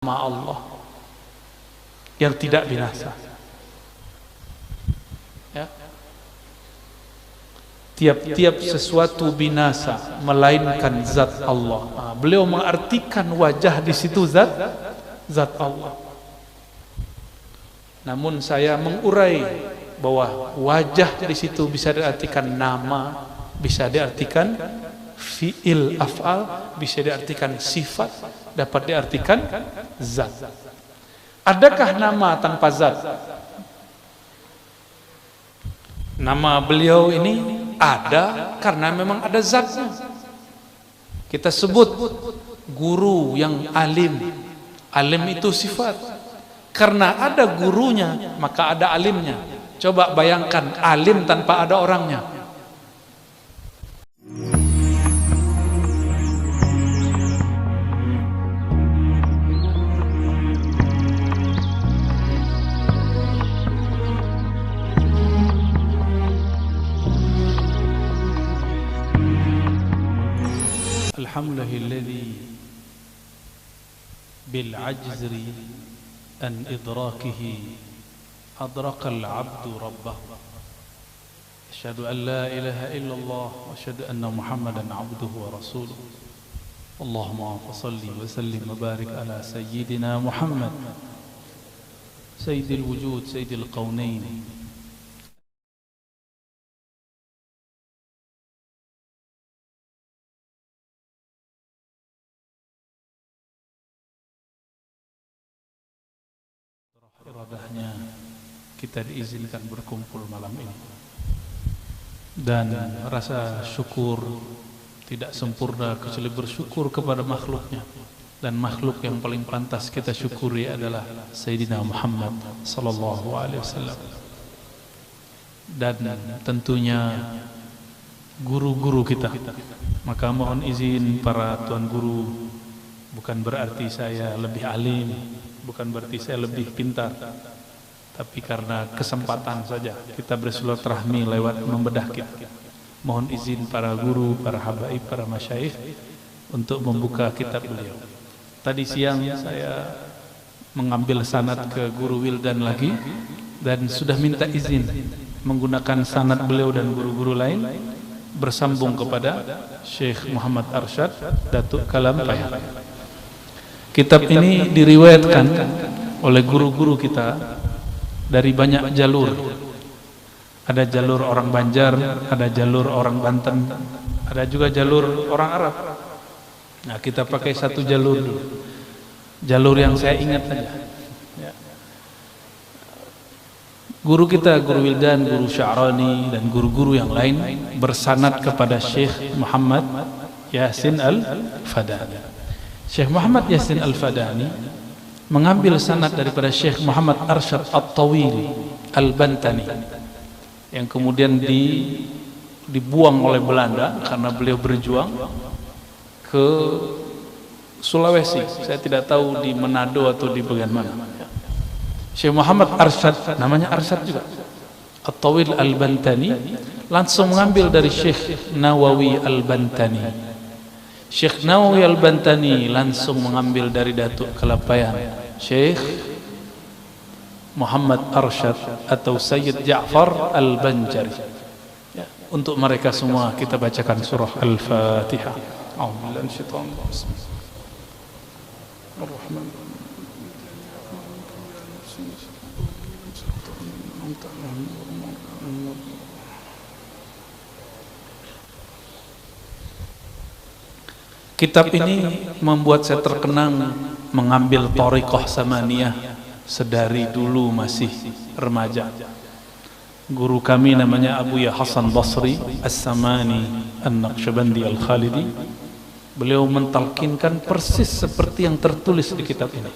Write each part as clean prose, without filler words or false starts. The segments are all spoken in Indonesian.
nama Allah yang tidak binasa. Ya. Tiap-tiap sesuatu binasa melainkan zat Allah. Nah, beliau mengartikan wajah di situ zat Allah. Namun saya mengurai bahwa wajah di situ bisa diartikan nama, bisa diartikan fi'il af'al, bisa diartikan sifat, dapat diartikan zat. Adakah nama tanpa zat? Nama beliau ini ada karena memang ada zatnya. Kita sebut guru yang alim. Alim itu sifat. Karena ada gurunya, maka ada alimnya. Coba bayangkan alim tanpa ada orangnya. Alhamdulillahilladzi bil ajri an idrakihi adrakal abdu rabbahu. Asyhadu an la ilaha illallah wa asyhadu anna Muhammadan abduhu wa rasuluh. Allahumma salli wa sallim wa barik ala sayyidina Muhammad sayyidil wujud sayyidil qaunain. Iradahnya kita diizinkan berkumpul malam ini, dan rasa syukur tidak sempurna kecuali bersyukur kepada makhluknya, dan makhluk yang paling pantas kita syukuri adalah Sayyidina Muhammad sallallahu alaihi wasallam, dan tentunya guru-guru kita. Maka mohon izin para tuan guru, bukan berarti saya lebih alim, bukan berarti saya lebih pintar, tapi karena kesempatan saja kita bersilaturahmi lewat membedah kitab. Mohon izin para guru, para habaib, para masyayikh untuk membuka kitab beliau. Tadi siang saya mengambil sanad ke guru Wildan lagi, dan sudah minta izin menggunakan sanad beliau dan guru-guru lain bersambung kepada Syekh Muhammad Arsyad Datuk Kalampayah. Kitab ini diriwayatkan oleh guru-guru kita dari banyak jalur. Ada jalur orang Banjar, ada jalur orang Banten, ada juga jalur orang Arab. Nah, kita pakai satu jalur dulu. Jalur yang saya ingat saja. Ya. Guru kita, Guru Wildan, Guru Sya'rani, dan guru-guru yang lain bersanad kepada Syekh Muhammad Yasin Al-Fadani. Syekh Muhammad Yasin Al-Fadani mengambil sanad daripada Syekh Muhammad Arsyad At-Tawil Al-Bantani, yang kemudian dibuang oleh Belanda karena beliau berjuang ke Sulawesi. Saya tidak tahu di Manado atau di bagian mana. Syekh Muhammad Arsyad, namanya Arsyad juga, At-Tawil Al-Bantani, langsung mengambil dari Syekh Nawawi Al-Bantani. Syekh Nawawi Al-Bantani langsung mengambil dari Datuk Kalampayah Syekh Muhammad Arsyad atau Sayyid Ja'far Al-Banjari. Ya, untuk mereka semua kita bacakan surah Al-Fatihah. A'udzubillahi minasyaitonir rajim. Kitab ini membuat saya terkenang mengambil thariqah samaniyah sedari dulu masih remaja. Guru kami namanya Abu Ya Hasan Basri As-Samani An-Naqsyabandi Al-Khalidi. Beliau mentalkinkan persis seperti yang tertulis di kitab ini.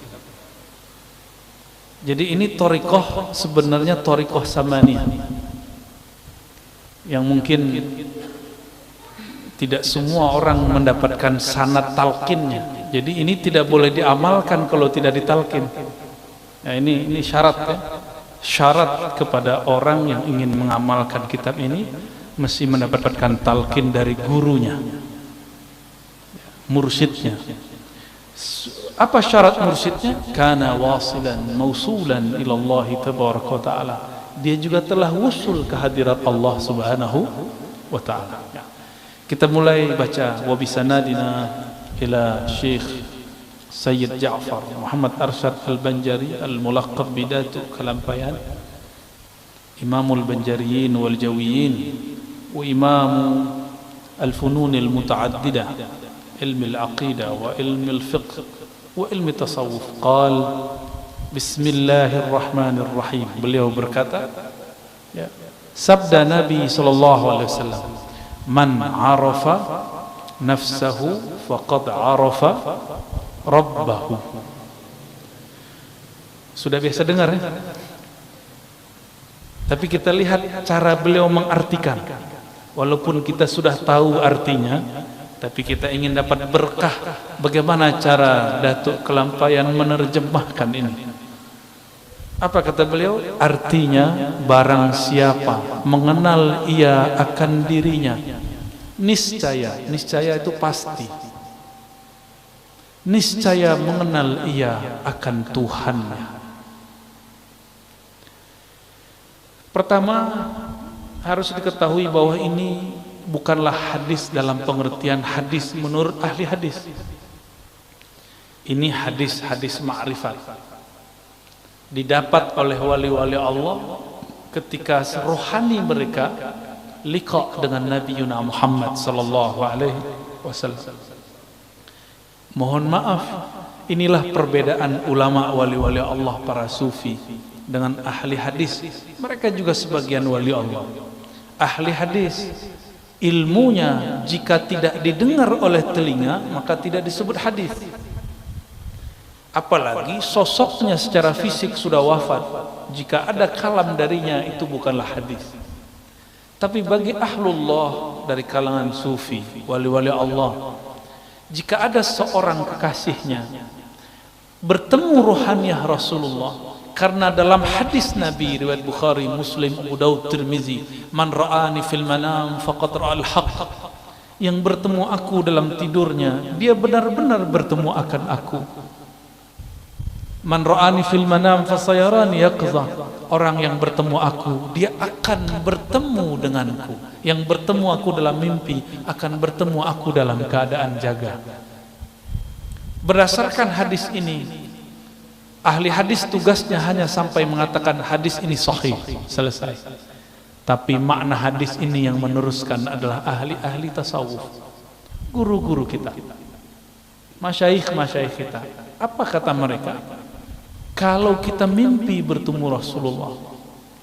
Jadi ini thariqah sebenarnya thariqah samaniyah, yang mungkin tidak semua orang mendapatkan sanad talqinnya. Jadi ini tidak boleh diamalkan kalau tidak ditalkin. Nah, ini syarat ya. Syarat kepada orang yang ingin mengamalkan kitab ini mesti mendapatkan talqin dari gurunya, mursyidnya. Apa syarat mursyidnya? Kana wasilan mausulan ila Allah tabaraka wa taala. Dia juga telah wusul ke hadirat Allah Subhanahu wa taala. Kita mulai baca wa bisanadina ila Syekh Sayyid Ja'far Muhammad Arsyad Al-Banjari al-mulaqab bidatu Kalampayan, Imamul Banjariyin wal Jawiyin wa Imamu al-funun al-mutaaddidah ilmi al-aqidah wa ilmi al-fiqh wa ilmi tasawuf. Qal Bismillahirrahmanirrahim. Beliau berkata, ya, sabda Nabi sallallahu alaihi wasallam, man arafa nafsahu faqad arafa rabbahu. Sudah biasa dengar ya? Tapi kita lihat cara beliau mengartikan. Walaupun kita sudah tahu artinya, tapi kita ingin dapat berkah. Bagaimana cara Datuk Kelampayan menerjemahkan ini? Apa kata beliau? Artinya, barang siapa mengenal ia akan dirinya, niscaya, niscaya itu pasti, niscaya mengenal ia akan Tuhannya. Pertama, harus diketahui bahwa ini bukanlah hadis dalam pengertian hadis menurut ahli hadis. Ini hadis-hadis ma'rifat, didapat oleh wali-wali Allah ketika rohani mereka liqa dengan Nabi Muhammad sallallahu alaihi wasallam. Mohon maaf, inilah perbedaan ulama wali-wali Allah para sufi dengan ahli hadis. Mereka juga sebagian wali Allah. Ahli hadis ilmunya jika tidak didengar oleh telinga maka tidak disebut hadis. Apalagi sosoknya secara fisik sudah wafat, jika ada kalam darinya itu bukanlah hadis. Tapi bagi ahlullah dari kalangan sufi, wali-wali Allah, jika ada seorang kekasihnya bertemu ruhaniyah Rasulullah, karena dalam hadis Nabi riwayat Bukhari, Muslim, Abu Daud, Tirmizi, man ra'ani fil manam faqad ra'al haqq, yang bertemu aku dalam tidurnya dia benar-benar bertemu akan aku. Man ra'ani fil manam fasayarani yaqza, orang yang bertemu aku dia akan bertemu denganku. Yang bertemu aku dalam mimpi akan bertemu aku dalam keadaan jaga. Berdasarkan hadis ini, ahli hadis tugasnya hanya sampai mengatakan hadis ini sahih, selesai. Tapi makna hadis ini yang meneruskan adalah ahli-ahli tasawuf, guru-guru kita, masyayikh-masyayikh kita. Apa kata mereka? Kalau kita mimpi bertemu Rasulullah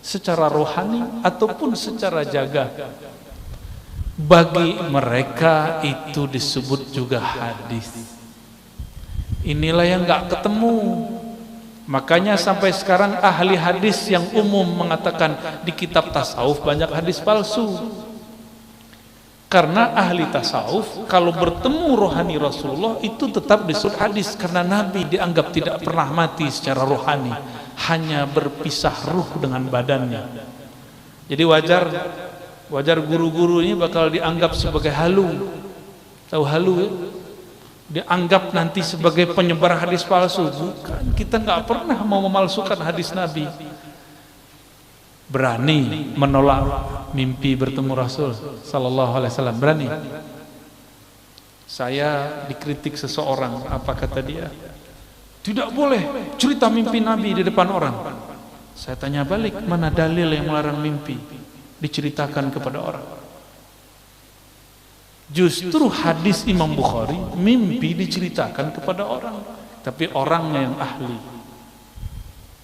secara rohani ataupun secara jaga, bagi mereka itu disebut juga hadis. Inilah yang nggak ketemu. Makanya sampai sekarang ahli hadis yang umum mengatakan di kitab tasawuf banyak hadis palsu. Karena ahli tasawuf kalau bertemu rohani Rasulullah itu tetap disebut hadis, karena Nabi dianggap tidak pernah mati secara rohani, hanya berpisah ruh dengan badannya. Jadi wajar guru-guru ini bakal dianggap sebagai halu. Tahu halu ya? Dianggap nanti sebagai penyebar hadis palsu. Bukan, kita nggak pernah mau memalsukan hadis Nabi. Berani menolak mimpi bertemu Rasul sallallahu alaihi wasallam, berani. Saya dikritik seseorang, apa kata dia? Tidak boleh cerita mimpi Nabi di depan orang. Saya tanya balik, mana dalil yang melarang mimpi diceritakan kepada orang? Justru hadis Imam Bukhari, mimpi diceritakan kepada orang, tapi orangnya yang ahli.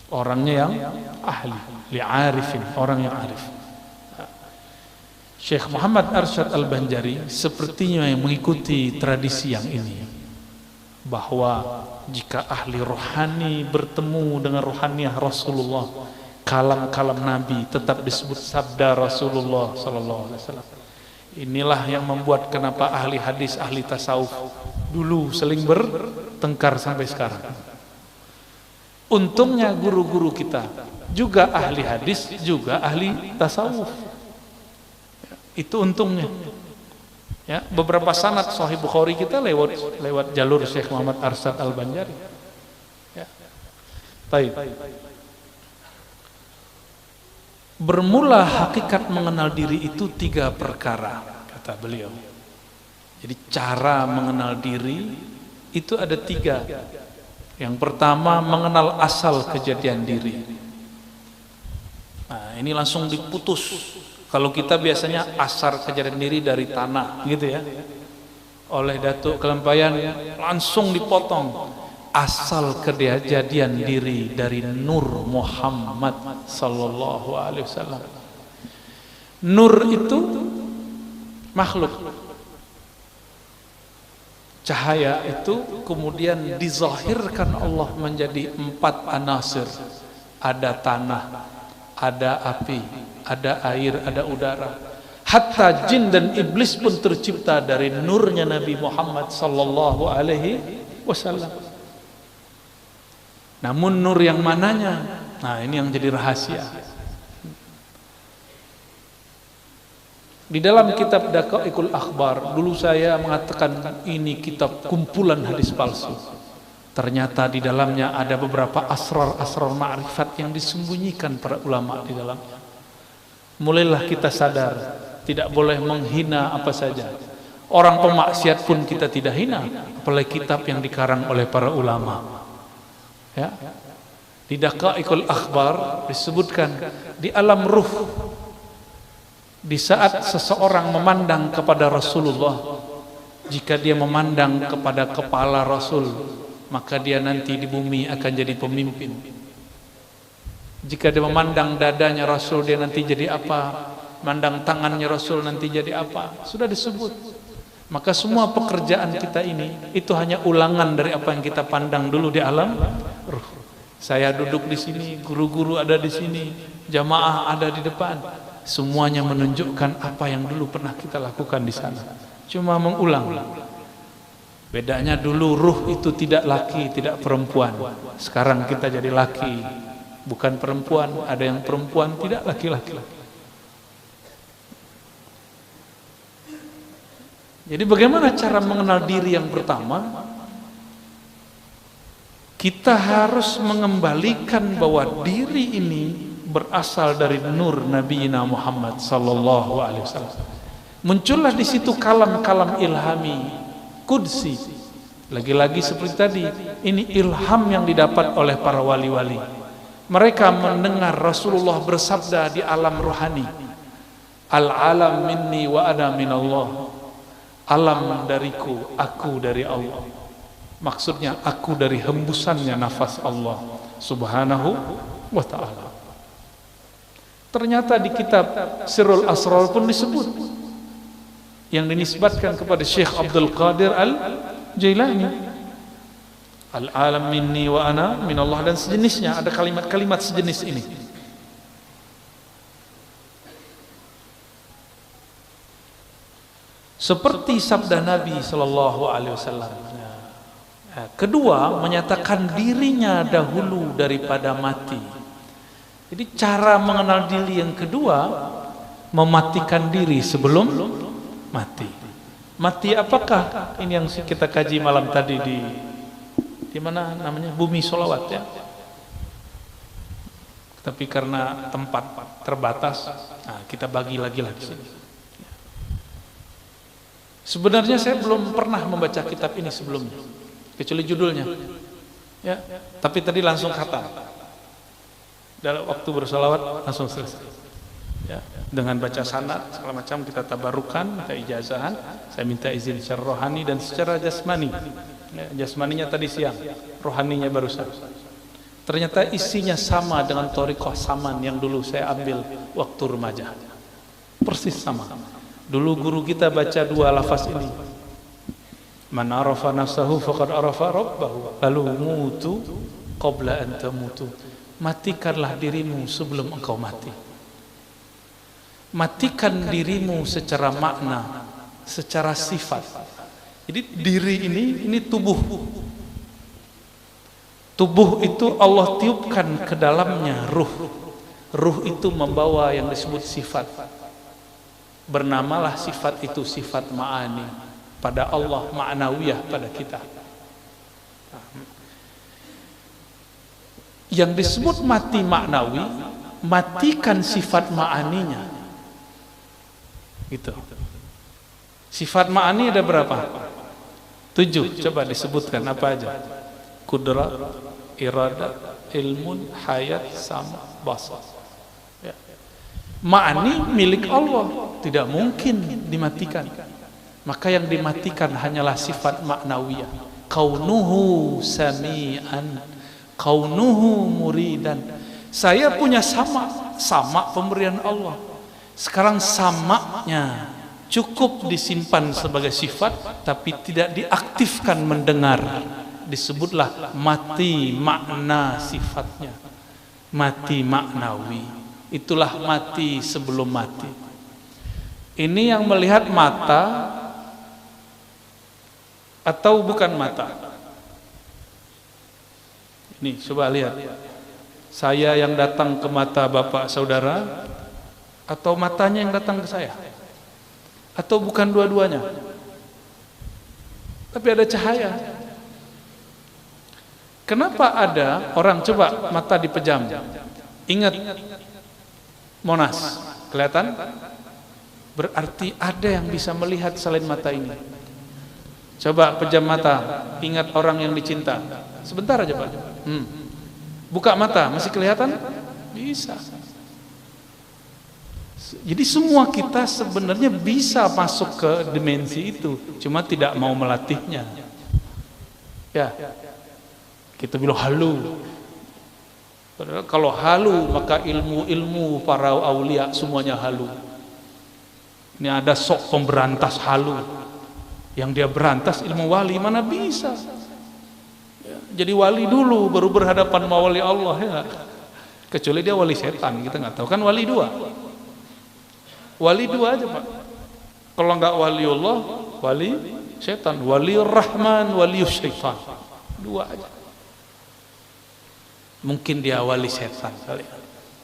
Orangnya yang ahli, li'arifin, orang yang arif. Syekh Muhammad Arsyad Al-Banjari sepertinya yang mengikuti tradisi yang ini, bahwa jika ahli rohani bertemu dengan rohaniyah Rasulullah, kalam-kalam Nabi tetap disebut sabda Rasulullah sallallahu alaihi wasallam. Inilah yang membuat kenapa ahli hadis, ahli tasawuf dulu seling bertengkar sampai sekarang. Untungnya guru-guru kita juga ahli hadis, juga ahli tasawuf. Itu untungnya. Ya, beberapa sanad Sahih Bukhari kita lewat jalur Syekh Muhammad Arsyad Al-Banjari. Ya. Baik. Bermula hakikat mengenal diri itu 3 perkara, kata beliau. Jadi cara mengenal diri itu ada 3. Yang pertama, mengenal asal kejadian diri. Nah, ini langsung diputus. Kalau kita biasanya asar kejadian diri dari tanah, gitu ya. Oleh Datuk Kelampayan langsung dipotong. Asal kejadian diri dari Nur Muhammad sallallahu alaihi wasallam. Nur itu makhluk. Cahaya itu kemudian dizahirkan Allah menjadi 4 anasir. Ada tanah, ada api, ada air, ada udara. Hatta jin dan iblis pun tercipta dari nurnya Nabi Muhammad sallallahu alaihi wasallam. Namun nur yang mananya? Nah, ini yang jadi rahasia. Di dalam kitab Daqaiqul Akhbar, dulu saya mengatakan ini kitab kumpulan hadis palsu. Ternyata di dalamnya ada beberapa asrar ma'rifat yang disembunyikan para ulama di dalamnya. Mulailah kita sadar, tidak boleh menghina apa saja. Orang pemaksiat pun kita tidak hina, apalagi kitab yang dikarang oleh para ulama. Ya. Di Daqaiqul Akhbar disebutkan di alam ruh, di saat seseorang memandang kepada Rasulullah, jika dia memandang kepada kepala Rasul, maka dia nanti di bumi akan jadi pemimpin. Jika dia memandang dadanya Rasul, dia nanti jadi apa? Mandang tangannya Rasul, nanti jadi apa? Sudah disebut. Maka semua pekerjaan kita ini itu hanya ulangan dari apa yang kita pandang dulu di alam ruh. Saya duduk di sini, guru-guru ada di sini, jamaah ada di depan. Semuanya menunjukkan apa yang dulu pernah kita lakukan di sana. Cuma mengulang. Bedanya dulu ruh itu tidak laki, tidak perempuan. Sekarang kita jadi laki, bukan perempuan. Ada yang perempuan, tidak laki-laki. Jadi bagaimana cara mengenal diri yang pertama? Kita harus mengembalikan bahwa diri ini berasal dari nur Nabi Muhammad sallallahu alaihi wasallam. Muncullah di situ kalam-kalam ilhami qudsi. Lagi-lagi seperti tadi, ini ilham yang didapat oleh para wali-wali. Mereka mendengar Rasulullah bersabda di alam rohani, al-alam minni wa ana minallah. Alam dariku, aku dari Allah. Maksudnya aku dari hembusannya nafas Allah subhanahu wa ta'ala. Ternyata di kitab Sirrul Asrar pun disebut, yang dinisbatkan kepada Syekh Abdul Qadir Al-Jailani, al-alam minni wa ana minallah, dan sejenisnya. Ada kalimat-kalimat sejenis ini. Seperti sabda Nabi sallallahu alaihi wasallam. Kedua, menyatakan dirinya dahulu daripada mati. Jadi cara mengenal diri yang kedua, mematikan diri sebelum mati. Mati apakah? Ini yang kita kaji malam tadi di mana namanya? Bumi Sholawat ya. Tapi karena tempat terbatas, nah kita bagi lagi sini. Sebenarnya saya belum pernah membaca kitab ini sebelumnya, kecuali judulnya. Ya, tapi tadi langsung khatam. Dalam waktu bersolawat langsung selesai. Ya, dengan baca sanad segala macam kita tabarukan, kita ijazahan. Saya minta izin secara rohani dan secara jasmani. Ya, jasmaninya tadi siang, rohaninya barusan. Ternyata isinya sama dengan thariqah saman yang dulu saya ambil waktu remaja. Persis sama. Dulu guru kita baca 2 lafaz ini. Man arafa nafsahu faqad arafa rabbahu. Lalu mutu qabla an tamutu. Matikanlah dirimu sebelum engkau mati. Matikan dirimu secara makna, secara sifat. Jadi diri ini tubuh. Tubuh itu Allah tiupkan ke dalamnya ruh. Ruh itu membawa yang disebut sifat. bernamalah sifat itu sifat ma'ani pada Allah, ma'nawiyah pada kita. Yang disebut mati maknawi, matikan sifat ma'aninya. Gitu. Sifat ma'ani ada berapa? 7. Coba disebutkan apa aja? Kudrat, iradat, ilmun, hayat, sama, basar. Ya. Ma'ani milik Allah, tidak mungkin dimatikan. Maka yang dimatikan hanyalah sifat maknawiyah. Kaunuhu sami'an, kaunuhu muridan. Saya punya sama pemberian Allah. Sekarang samanya cukup disimpan sebagai sifat, tapi tidak diaktifkan mendengar. Disebutlah mati makna sifatnya, mati maknawi. Itulah mati sebelum mati. Ini yang melihat mata atau bukan mata? Ini coba lihat. Saya yang datang ke mata bapak saudara, atau matanya yang datang ke saya? Atau bukan dua-duanya? Tapi ada cahaya. Kenapa ada orang coba mata dipejam? Ingat Monas, kelihatan? Berarti ada yang bisa melihat selain mata ini. Coba pejam mata, ingat orang yang dicinta. Sebentar aja Pak. Buka mata, masih kelihatan? Bisa. Jadi semua kita sebenarnya bisa masuk ke dimensi itu, cuma tidak mau melatihnya. Ya, kita bilang halu. Padahal kalau halu maka ilmu para aulia semuanya halu. Ini ada sok pemberantas halu, yang dia berantas ilmu wali, mana bisa? Ya, jadi wali dulu baru berhadapan sama wali Allah ya. Kecuali dia wali setan, kita nggak tahu kan wali dua. Wali dua aja Pak. Kalau nggak waliullah, wali setan, wali rahman, wali syaitan. Dua aja. Mungkin dia wali setan kali.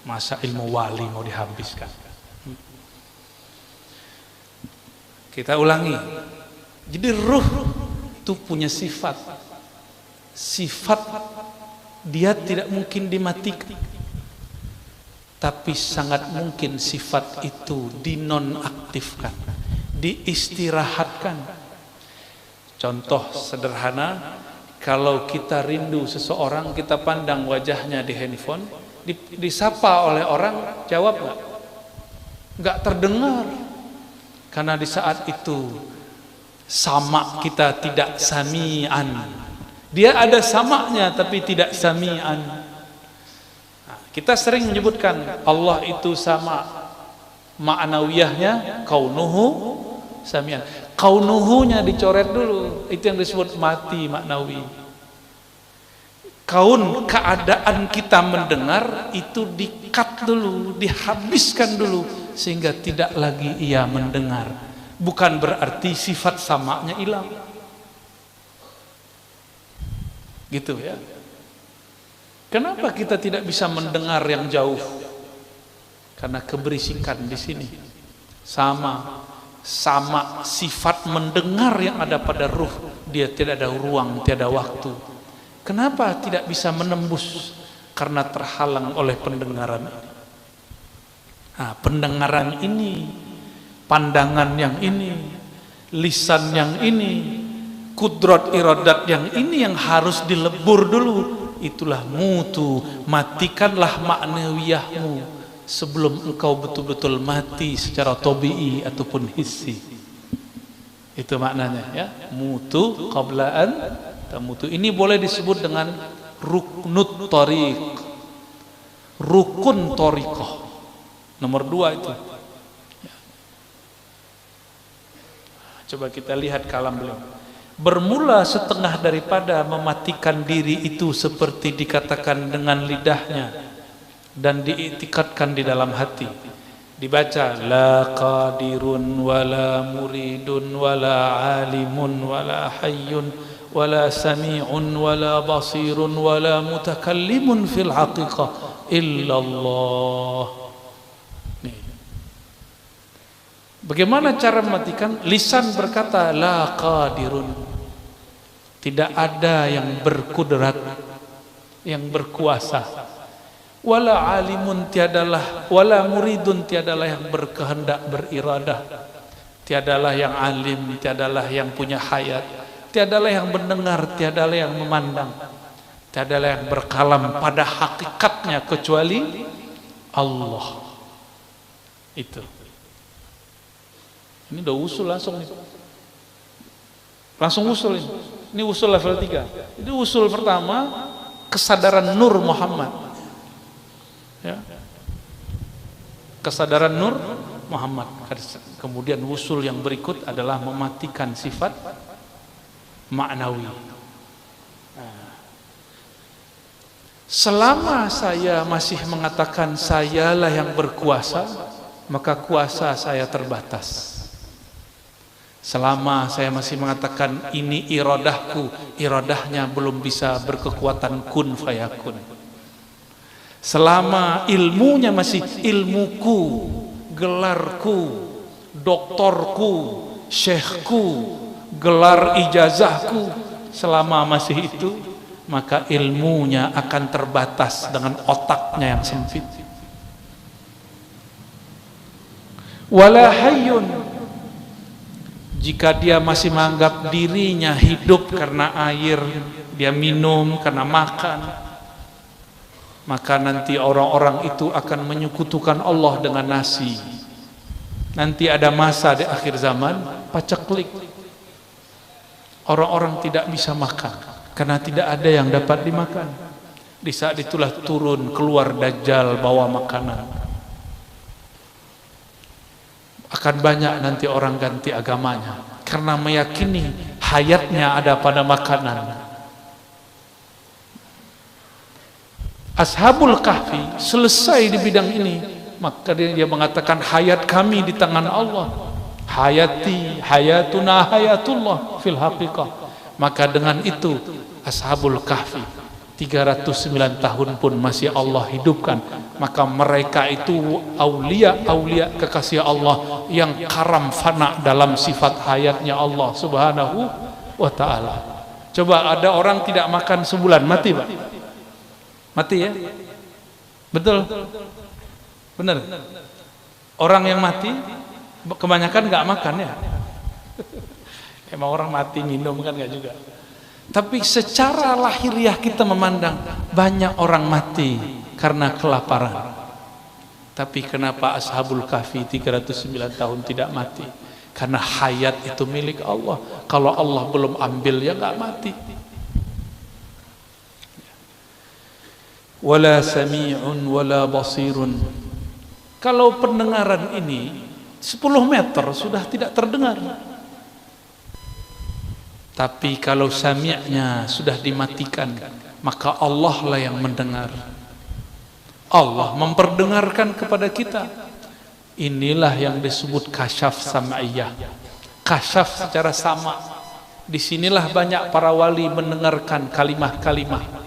Masa ilmu wali mau dihabiskan? Kita ulangi. Jadi ruh itu punya sifat. Sifat dia tidak mungkin dimatikan. Tapi sangat mungkin sifat itu dinonaktifkan, diistirahatkan. Contoh sederhana, kalau kita rindu seseorang, kita pandang wajahnya di handphone, disapa oleh orang, jawab nggak? Nggak terdengar, karena di saat itu sama kita tidak sami'an. Dia ada samanya tapi tidak sami'an. Kita sering menyebutkan Allah itu sama, ma'nawiyahnya kaunuhu samian. Kaunuhunya dicoret dulu, itu yang disebut mati maknawi. Kaun, keadaan kita mendengar itu di-cut dulu, dihabiskan dulu sehingga tidak lagi ia mendengar. Bukan berarti sifat samanya hilang. Gitu ya. Kenapa kita tidak bisa mendengar yang jauh? Karena keberisikan di sini. Sama sifat mendengar yang ada pada ruh, dia tidak ada ruang, tiada waktu. Kenapa tidak bisa menembus? Karena terhalang oleh pendengaran ini. Nah, pendengaran ini, pandangan yang ini, lisan yang ini, kudrat iradat yang ini yang harus dilebur dulu. Itulah mutu, matikanlah maknawiyahmu sebelum engkau betul-betul mati secara tabi'i ataupun hissi. Itu maknanya ya, mutu qablaan tamutu. Ini boleh disebut dengan ruknut tariq, rukun tariqah nomor 2 itu ya. Coba kita lihat kalam beliau. Bermula setengah daripada mematikan diri itu seperti dikatakan dengan lidahnya dan diiktikadkan di dalam hati. Dibaca la qadirun wala muridun wala alimun wala hayyun wala sami'un wala basirun wala mutakallimun fil haqiqah illallah. Bagaimana cara mematikan? Lisan berkata la qadirun, tidak ada yang berkudrat, yang berkuasa. Wala alimun, tiadalah, wala muridun, tiadalah yang berkehendak, beriradah. Tiadalah yang alim, tiadalah yang punya hayat, tiadalah yang mendengar, tiadalah yang memandang, tiadalah yang berkalam pada hakikatnya kecuali Allah. Itu. Ini udah usul langsung nih. Langsung usul ini. Ini usul level 3. Itu usul pertama, kesadaran Nur Muhammad. Ya. Kesadaran Nur Muhammad. Kemudian usul yang berikut adalah mematikan sifat maknawi. Selama saya masih mengatakan sayalah yang berkuasa, maka kuasa saya terbatas. Selama saya masih mengatakan ini iradahku, iradahnya belum bisa berkekuatan kun fayakun. Selama ilmunya masih ilmuku, gelarku, doktorku, syekhku, gelar ijazahku, selama masih itu, maka ilmunya akan terbatas dengan otaknya yang sempit. Wala hayyun, jika dia masih menganggap dirinya hidup karena air, dia minum karena makan, maka nanti orang-orang itu akan menyekutukan Allah dengan nasi. Nanti ada masa di akhir zaman, paceklik, orang-orang tidak bisa makan karena tidak ada yang dapat dimakan. Di saat itulah turun keluar Dajjal bawa makanan. Akan banyak nanti orang ganti agamanya karena meyakini hayatnya ada pada makanan. Ashabul Kahfi selesai di bidang ini, maka dia mengatakan hayat kami di tangan Allah. Hayati, hayatuna, hayatullah fil haqiqah. Maka dengan itu Ashabul Kahfi 309 tahun pun masih Allah hidupkan. Maka mereka itu aulia-aulia kekasih Allah yang karam fana dalam sifat hayatnya Allah subhanahu wa ta'ala. Coba ada orang tidak makan sebulan, mati Pak? Mati ya? Betul? Benar? Orang yang mati kebanyakan nggak makan ya? Emang orang mati minum kan nggak juga. Tapi secara lahiriah kita memandang banyak orang mati karena kelaparan. Tapi kenapa Ashabul Kahfi 309 tahun tidak mati? Karena hayat itu milik Allah. Kalau Allah belum ambil ya nggak mati. Wala sami'un wala basirun. Kalau pendengaran ini 10 meter sudah tidak terdengar. Tapi kalau sami'nya sudah dimatikan, maka Allah lah yang mendengar. Allah memperdengarkan kepada kita. Inilah yang disebut kasyaf sam'iyah. Kasyaf secara sama. Disinilah banyak para wali mendengarkan kalimah-kalimah.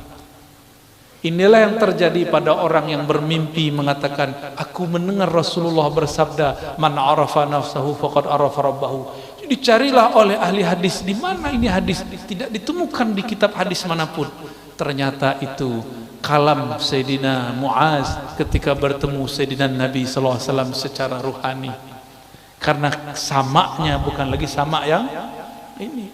Inilah yang terjadi pada orang yang bermimpi mengatakan, aku mendengar Rasulullah bersabda, man arafa nafsahu faqad arafa rabbahu. Dicarilah oleh ahli hadis, di mana ini hadis? Tidak ditemukan di kitab hadis manapun. Ternyata itu kalam Sayyidina Muaz ketika bertemu Sayyidina Nabi SAW secara ruhani. Karena samaknya bukan lagi samak yang ini.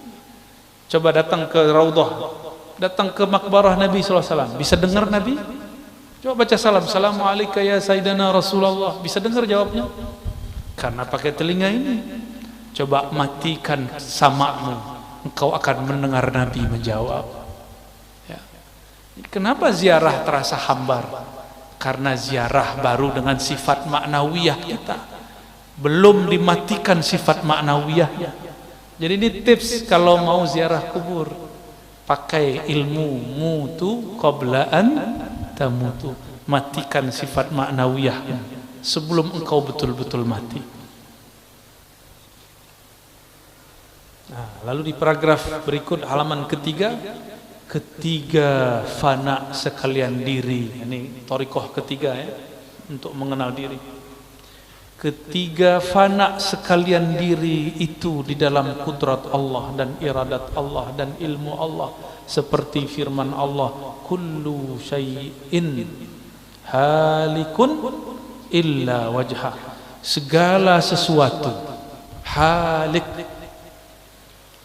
Coba datang ke Raudhah, datang ke makbarah Nabi SAW, bisa dengar Nabi? Coba baca salam, Assalamualaikum ya Sayyidina Rasulullah, bisa dengar jawabnya? Karena pakai telinga ini. Coba matikan samakmu, engkau akan mendengar Nabi menjawab. Ya. Kenapa ziarah terasa hambar? Karena ziarah baru dengan sifat maknawiyah kita, belum dimatikan sifat maknawiyahnya. Jadi ini tips kalau mau ziarah kubur, pakai ilmu mutu qablaan tamutu, matikan sifat maknawiyahnya sebelum engkau betul-betul mati. Nah, lalu di paragraf berikut halaman ketiga, ketiga fana sekalian diri. Ini thariqah ketiga ya, untuk mengenal diri. Ketiga fana sekalian diri itu di dalam kudrat Allah dan iradat Allah dan ilmu Allah, seperti firman Allah, kullu syai'in halikun illa wajhah. Segala sesuatu halik.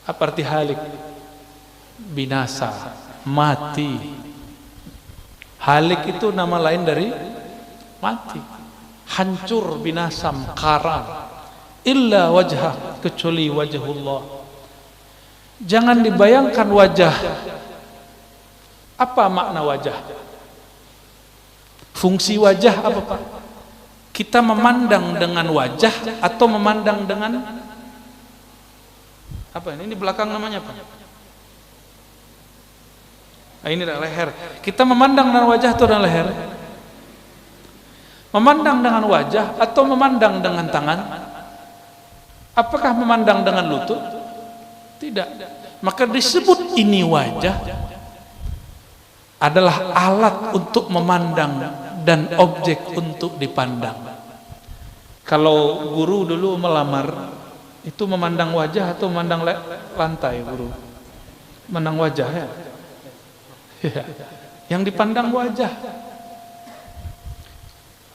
Apa arti halik? Binasa, mati. Halik itu nama lain dari mati, hancur, binasa, karam. Illa wajhah, kecuali wajhullah. Jangan dibayangkan wajah. Apa makna wajah? Fungsi wajah apa, Pak? Kita memandang dengan wajah atau memandang dengan apa ini? Ini belakang namanya apa? Nah, ini adalah leher. Kita memandang dengan wajah atau dengan leher? Memandang dengan wajah atau memandang dengan tangan? Apakah memandang dengan lutut? Tidak. Maka disebut ini wajah adalah alat untuk memandang dan objek untuk dipandang. Kalau guru dulu melamar, itu memandang wajah atau memandang lantai, guru? Memandang wajah, ya? Yang dipandang wajah.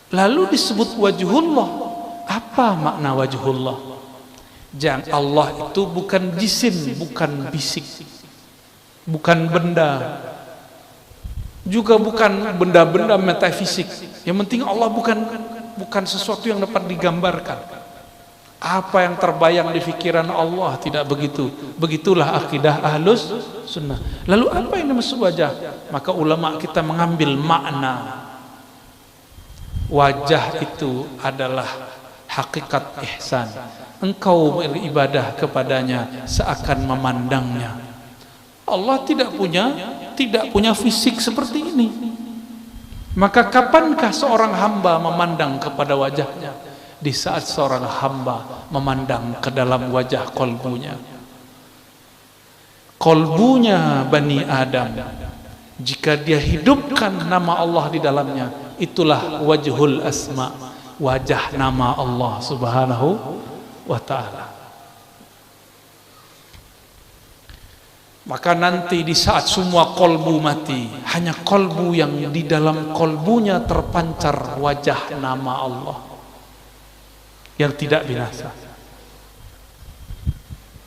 Lalu disebut wajhullah. Apa makna wajhullah? Jangan, Allah itu bukan jisim, bukan fisik, bukan benda, juga bukan benda-benda metafisik. Yang penting Allah bukan sesuatu yang dapat digambarkan. Apa yang terbayang di pikiran Allah, tidak begitu. Begitulah akidah Ahlus Sunnah. Lalu apa yang dimaksud wajah? Maka ulama kita mengambil makna wajah itu adalah hakikat ihsan. Engkau beribadah kepadanya seakan memandangnya. Allah tidak punya fisik seperti ini. Maka kapankah seorang hamba memandang kepada wajahnya? Di saat seorang hamba memandang ke dalam wajah kolbunya. Kolbunya Bani Adam, jika dia hidupkan nama Allah di dalamnya, itulah wajhul asma, wajah nama Allah subhanahu wa ta'ala. Maka nanti di saat semua kolbu mati, hanya kolbu yang di dalam kolbunya terpancar wajah nama Allah yang tidak binasa.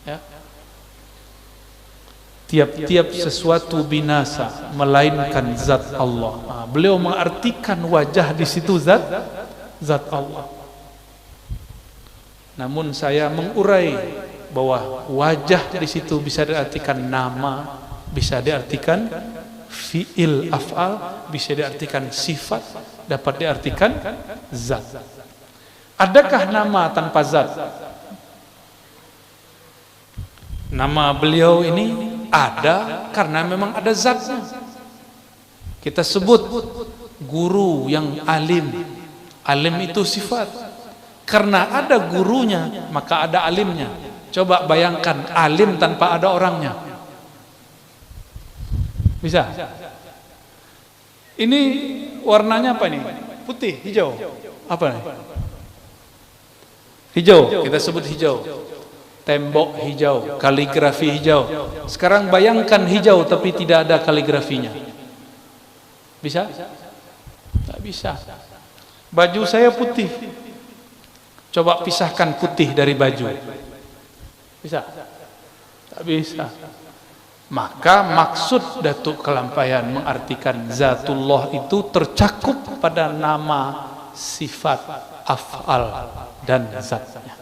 Ya. Tiap-tiap sesuatu binasa melainkan zat Allah. Nah, beliau mengartikan wajah di situ zat Allah. Namun saya mengurai bahwa wajah di situ bisa diartikan nama, bisa diartikan fi'il af'al, bisa diartikan sifat, dapat diartikan zat. Adakah nama tanpa zat? Nama beliau ini ada karena memang ada zatnya. Kita sebut guru yang alim. Alim itu sifat. Karena ada gurunya, maka ada alimnya. Coba bayangkan alim tanpa ada orangnya. Bisa? Ini warnanya apa nih? Putih, hijau. Apa nih? Hijau, kita sebut hijau. Tembok hijau, kaligrafi hijau. Sekarang bayangkan hijau tapi tidak ada kaligrafinya. Bisa? Tak bisa. Baju saya putih. Coba pisahkan putih dari baju. Bisa? Tak bisa. Maka maksud Datuk Kelampaian mengartikan zatullah itu tercakup pada nama, sifat, af'al dan zatnya.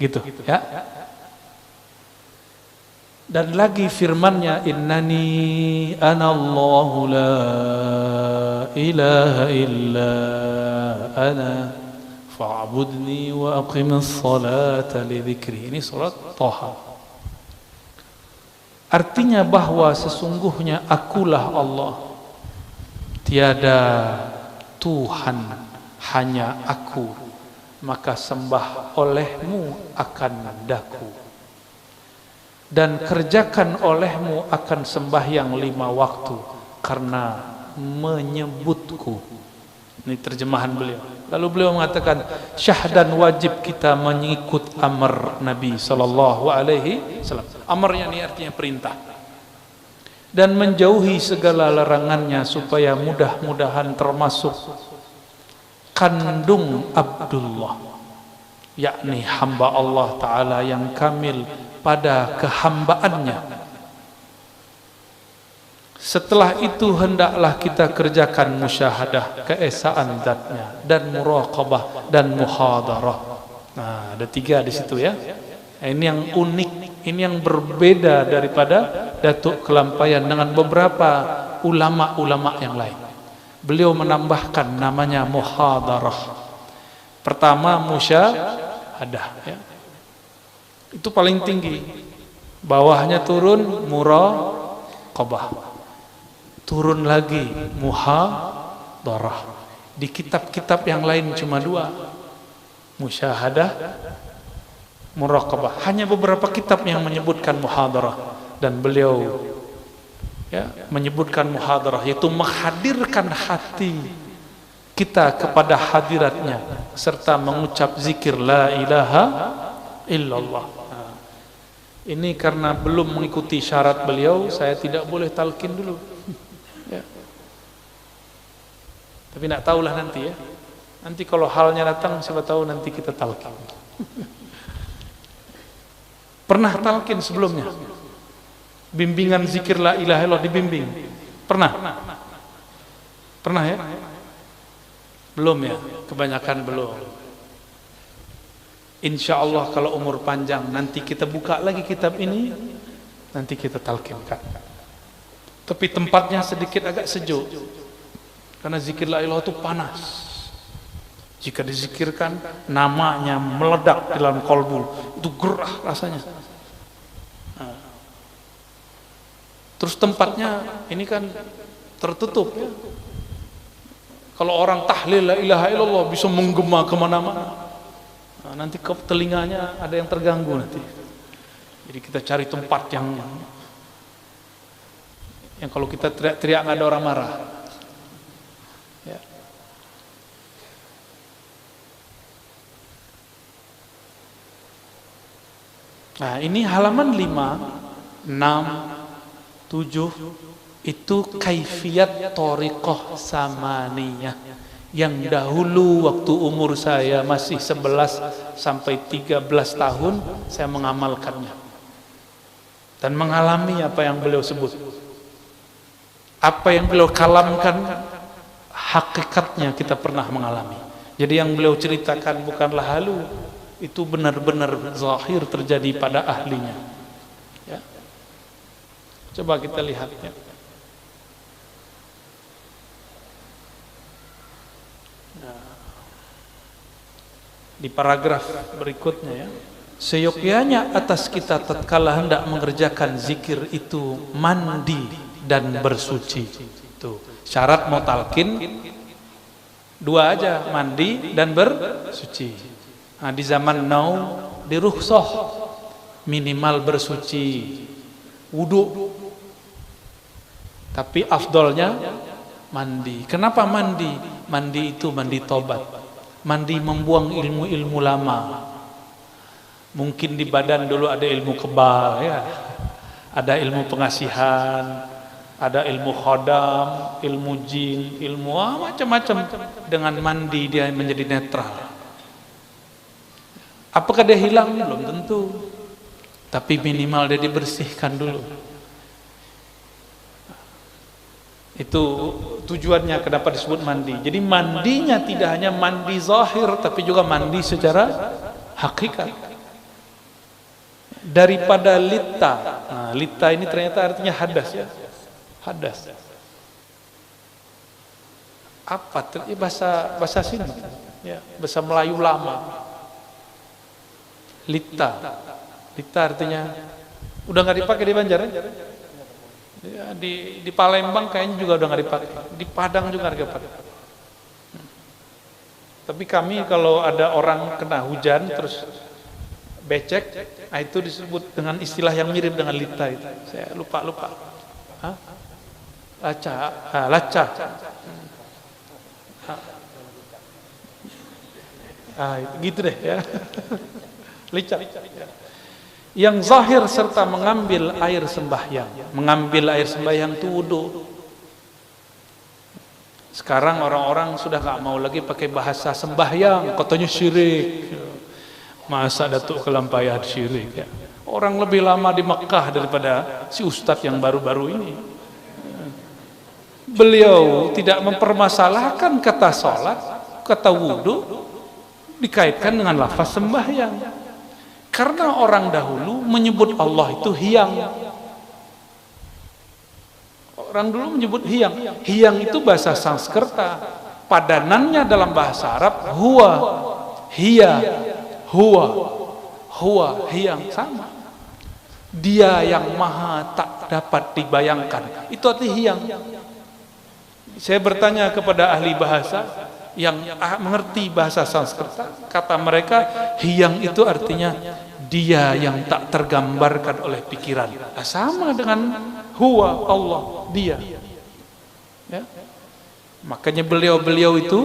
Gitu ya. Dan lagi firman-Nya, innani anallahu la ilaha illa ana fa'budni wa aqimis salata li dzikri. Ini surat Thaha. Artinya bahwa sesungguhnya akulah Allah, tiada Tuhan, hanya aku, maka sembah olehmu akan daku, dan kerjakan olehmu akan sembahyang 5 waktu karena menyebutku. Ini terjemahan beliau. Lalu beliau mengatakan, syahdan wajib kita mengikut amar Nabi sallallahu alaihi wasallam. Amarnya ini artinya perintah. Dan menjauhi segala larangannya supaya mudah-mudahan termasuk kandung Abdullah, yakni hamba Allah Ta'ala yang kamil pada kehambaannya. Setelah itu hendaklah kita kerjakan musyahadah keesaan zatnya dan muraqabah dan muhadarah. Nah, ada 3 di situ ya. Nah, ini yang unik, ini yang berbeda daripada Datuk Kelampaian dengan beberapa ulama-ulama yang lain. Beliau menambahkan namanya muhadarah. Pertama musyahadah ya. Itu paling tinggi. Bawahnya turun muraqabah. Turun lagi muhadarah. Di kitab-kitab yang lain cuma 2, musyahadah, muraqabah. Hanya beberapa kitab yang menyebutkan muhadarah, dan beliau ya menyebutkan muhadarah, yaitu menghadirkan hati kita kepada hadiratnya serta mengucap zikir la ilaha illallah. Nah, ini karena belum mengikuti syarat beliau, saya tidak boleh talqin dulu. Ya. Tapi nak tahulah nanti ya. Nanti kalau halnya datang, siapa tahu nanti kita talqin. Pernah talqin sebelumnya? Bimbingan zikir la ilaha illallah dibimbing? Pernah? Pernah ya? Belum ya? Kebanyakan belum. Insya Allah kalau umur panjang nanti kita buka lagi kitab ini, nanti kita talqinkan. Tapi tempatnya sedikit agak sejuk, karena zikir la ilaha itu panas. Jika dizikirkan, namanya meledak di dalam kolbu, itu gerah rasanya. Nah. Terus tempatnya ini kan tertutup ya. Kalau orang tahlil la ilaha illallah bisa menggema kemana-mana. Nah, nanti ke telinganya ada yang terganggu nanti. Jadi kita cari tempat yang kalau kita teriak-teriak nggak ada orang marah. Ya. Nah, ini halaman 5, 6, 7 itu kaifiat thariqah samaniyah yang dahulu waktu umur saya masih 11 sampai 13 tahun saya mengamalkannya dan mengalami apa yang beliau sebut. Apa yang beliau kalamkan hakikatnya kita pernah mengalami. Jadi yang beliau ceritakan bukanlah halu, itu benar-benar zahir terjadi pada ahlinya ya. Coba kita lihat ya. Nah, di paragraf berikutnya ya, seyogyanya atas kita tatkala hendak mengerjakan zikir itu mandi dan bersuci. Tuh, syarat mau talqin 2 aja, mandi dan bersuci. Nah, di zaman now dirukhsah minimal bersuci, wudu. Tapi afdolnya mandi. Kenapa mandi? Mandi itu mandi tobat. Mandi membuang ilmu-ilmu lama. Mungkin di badan dulu ada ilmu kebal ya. Ada ilmu pengasihan, ada ilmu khodam, ilmu jin, ilmu macam-macam. Dengan mandi dia menjadi netral. Apakah dia hilang? Belum tentu. Tapi minimal dia dibersihkan dulu. Itu tujuannya kenapa disebut mandi. Jadi mandinya tidak hanya mandi zahir, tapi juga mandi secara hakikat. Daripada lita. Nah, lita ini ternyata artinya hadas ya. Hadas. Apa? Bahasa sini. Ya, bahasa Melayu lama. Lita. Lita artinya udah nggak dipakai di Banjar ya? Di Palembang kayaknya juga udah nggak dipakai. Di Padang juga nggak dipakai. Tapi kami kalau ada orang kena hujan terus becek, nah itu disebut dengan istilah yang mirip dengan lita itu. Saya lupa. Hah? Laca. Gitu deh ya. Licap. Yang zahir serta mengambil air sembahyang. Mengambil air sembahyang itu wudu. Sekarang orang-orang sudah gak mau lagi pakai bahasa sembahyang, katanya syirik. Masa Datuk Kelampayah syirik ya. Orang lebih lama di Mekah daripada si ustadz yang baru-baru ini. Beliau tidak mempermasalahkan kata sholat, kata wudu dikaitkan dengan lafaz sembahyang. Karena orang dahulu menyebut Allah itu hiyang. Orang dulu menyebut hiyang. Hiyang itu bahasa Sanskerta. Padanannya dalam bahasa Arab huwa, hiya, huwa, hiyang, sama. Dia yang maha tak dapat dibayangkan. Itu arti hiyang. Saya bertanya kepada ahli bahasa yang mengerti bahasa Sanskerta, kata mereka hiyang itu artinya dia yang tak tergambarkan oleh pikiran. Sama dengan huwa, Allah, dia ya. Makanya beliau itu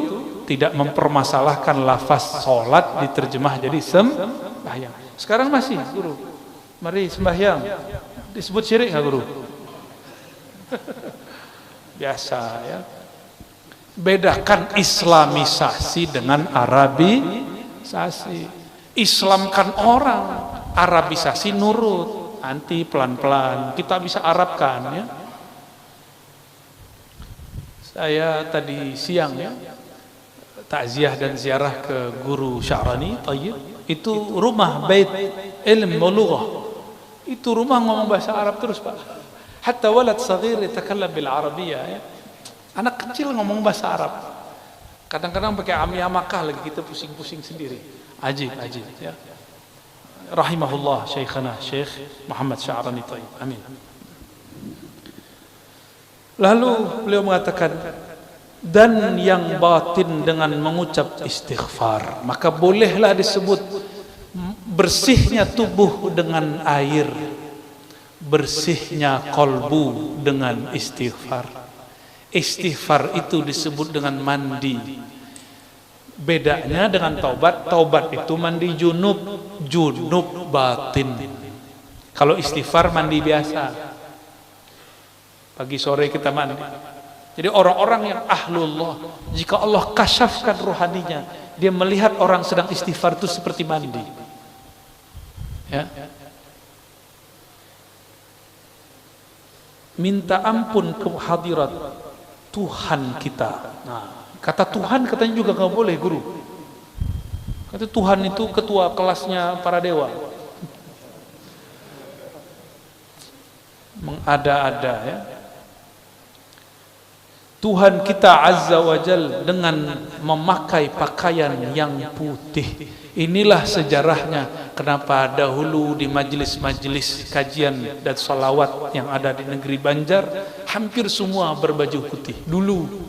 tidak mempermasalahkan lafaz sholat diterjemah jadi sembahyang. Sekarang masih guru, mari sembahyang disebut syirik nggak guru? Biasa ya. Bedakan islamisasi dengan arabisasi. Islamkan orang, arabisasi nurut, nanti pelan-pelan kita bisa Arabkan ya. Saya tadi siang ya takziah dan ziarah ke guru Sya'rani Thayyib, itu rumah bait ilm wa lughah. Itu rumah ngomong bahasa Arab terus, Pak. Hatta walad saghir yatakallam bil arabiyyah ya. Anak kecil ngomong bahasa Arab. Kadang-kadang pakai amiyah Makkah lagi, kita pusing-pusing sendiri. Ajib ya. Rahimahullah Syekhana Syekh Muhammad Sya'rani Thayyib. Amin. Lalu beliau mengatakan, dan yang batin dengan mengucap istighfar, maka bolehlah disebut bersihnya tubuh dengan air, bersihnya kolbu dengan istighfar. Istighfar itu disebut dengan mandi. Bedanya dengan taubat, taubat itu mandi junub batin. Kalau istighfar mandi biasa, pagi sore kita mandi. Jadi orang-orang yang ahlullah, jika Allah kasyafkan rohaninya, dia melihat orang sedang istighfar itu seperti mandi ya. Minta ampun ke hadirat Tuhan kita. Nah, kata Tuhan katanya juga nggak boleh guru. Kata Tuhan itu ketua kelasnya para dewa. Mengada-ada ya. Tuhan kita Azza wa Jal dengan memakai pakaian yang putih. Inilah sejarahnya kenapa dahulu di majelis-majelis kajian dan salawat yang ada di negeri Banjar hampir semua berbaju putih. Dulu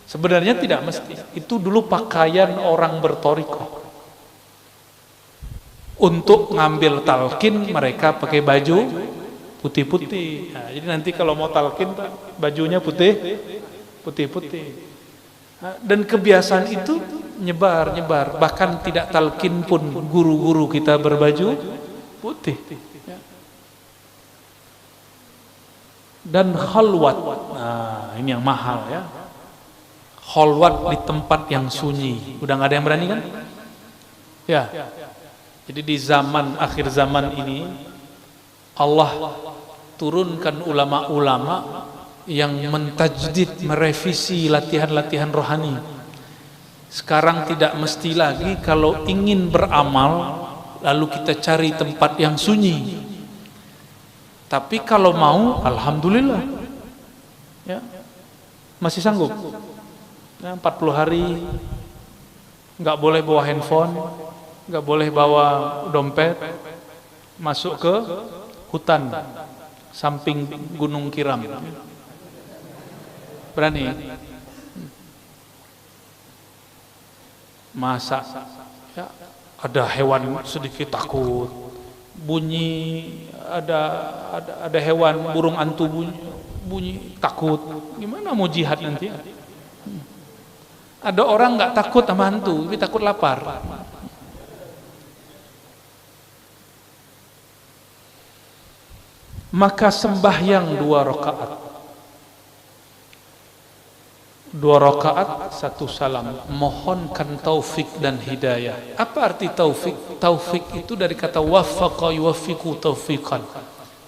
sebenarnya tidak mesti. Itu dulu pakaian orang bertorikoh. Untuk ngambil talqin mereka pakai baju putih-putih. Nah, jadi nanti kalau mau talqin Pak, bajunya putih-putih. Nah, dan kebiasaan itu nyebar, bahkan tidak talqin pun guru-guru kita berbaju putih. Dan khalwat, nah ini yang mahal ya. Khalwat di tempat yang sunyi. Udah nggak ada yang berani kan? Ya. Jadi di zaman akhir zaman ini Allah turunkan ulama-ulama yang mentajdid, merevisi latihan-latihan rohani. Sekarang tidak mesti lagi kalau ingin beramal lalu kita cari tempat yang sunyi. Tapi kalau mau, alhamdulillah ya, masih sanggup ya, 40 hari nggak boleh bawa handphone, nggak boleh bawa dompet, masuk ke hutan samping Gunung Kiram. Berani? Masa ya, ada hewan sedikit takut, bunyi ada hewan burung antu bunyi takut, gimana mau jihad nanti? Ada orang nggak takut sama hantu, tapi takut lapar. maka sembahyang 2 rakaat. 2 rakaat, 1 salam. Mohonkan taufik dan hidayah. Apa arti taufik? Taufik itu dari kata waffaqa yuwaffiqu taufiqan.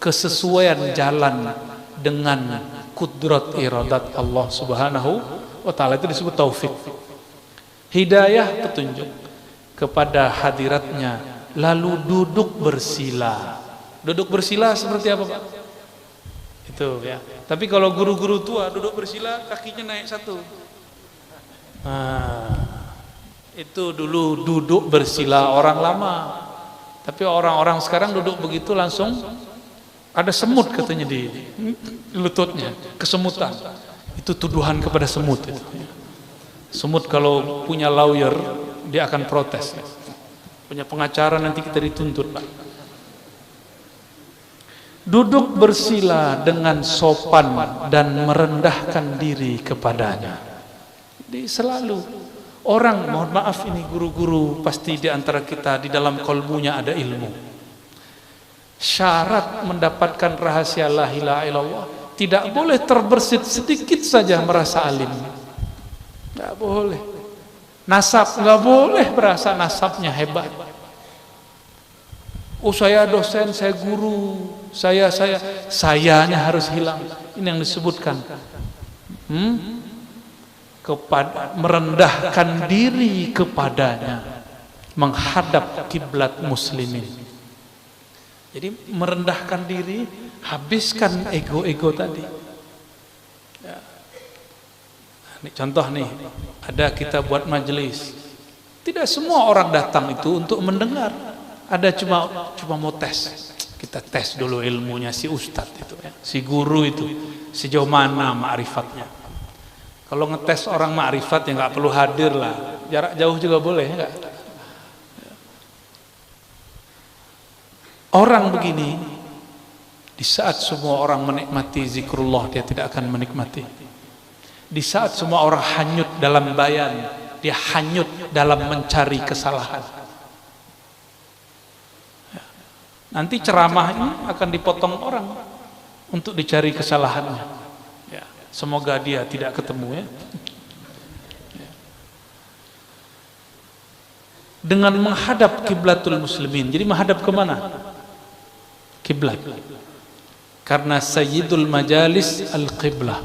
Kesesuaian jalan dengan kudrat iradat Allah Subhanahu wa taala, itu disebut taufik. Hidayah, petunjuk kepada hadiratnya. Lalu duduk bersila. Duduk bersila seperti apa, Pak? Itu ya. Tapi kalau guru-guru tua duduk bersila kakinya naik 1. Nah, itu dulu duduk bersila orang lama. Tapi orang-orang sekarang duduk begitu langsung ada semut katanya di lututnya, kesemutan. Itu tuduhan kepada semut itu. Semut kalau punya lawyer dia akan protes. Punya pengacara nanti kita dituntut, Pak. Duduk bersila dengan sopan dan merendahkan diri kepadanya. Jadi selalu orang, mohon maaf ini guru-guru, pasti di antara kita di dalam kolbunya ada ilmu. Syarat mendapatkan rahasia la ilaha illallah, tidak boleh terbersit sedikit saja merasa alim. Tidak boleh. Nasab, nggak boleh berasa nasabnya hebat. Oh saya dosen, saya guru, sayanya harus hilang. Ini yang disebutkan. Kepada merendahkan diri kepadanya, menghadap kiblat muslimin. Jadi merendahkan diri, habiskan ego-ego tadi. Ya. Ini contoh nih, ada kita buat majelis. Tidak semua orang datang itu untuk mendengar. Ada cuma mau tes. Kita tes dulu ilmunya si ustadz itu ya. Si guru itu sejauh mana ma'rifatnya. Kalau ngetes orang ma'rifat ya nggak perlu hadir lah. Jarak jauh juga boleh enggak? Orang begini, di saat semua orang menikmati zikrullah, dia tidak akan menikmati. Di saat semua orang hanyut dalam bayan, dia hanyut dalam mencari kesalahan. Nanti ceramah ini akan dipotong orang untuk dicari kesalahannya. Ya, semoga dia tidak ketemu ya. Dengan menghadap kiblatul muslimin. Jadi menghadap kemana? Kiblat. Karena sayyidul majalis al-qiblah.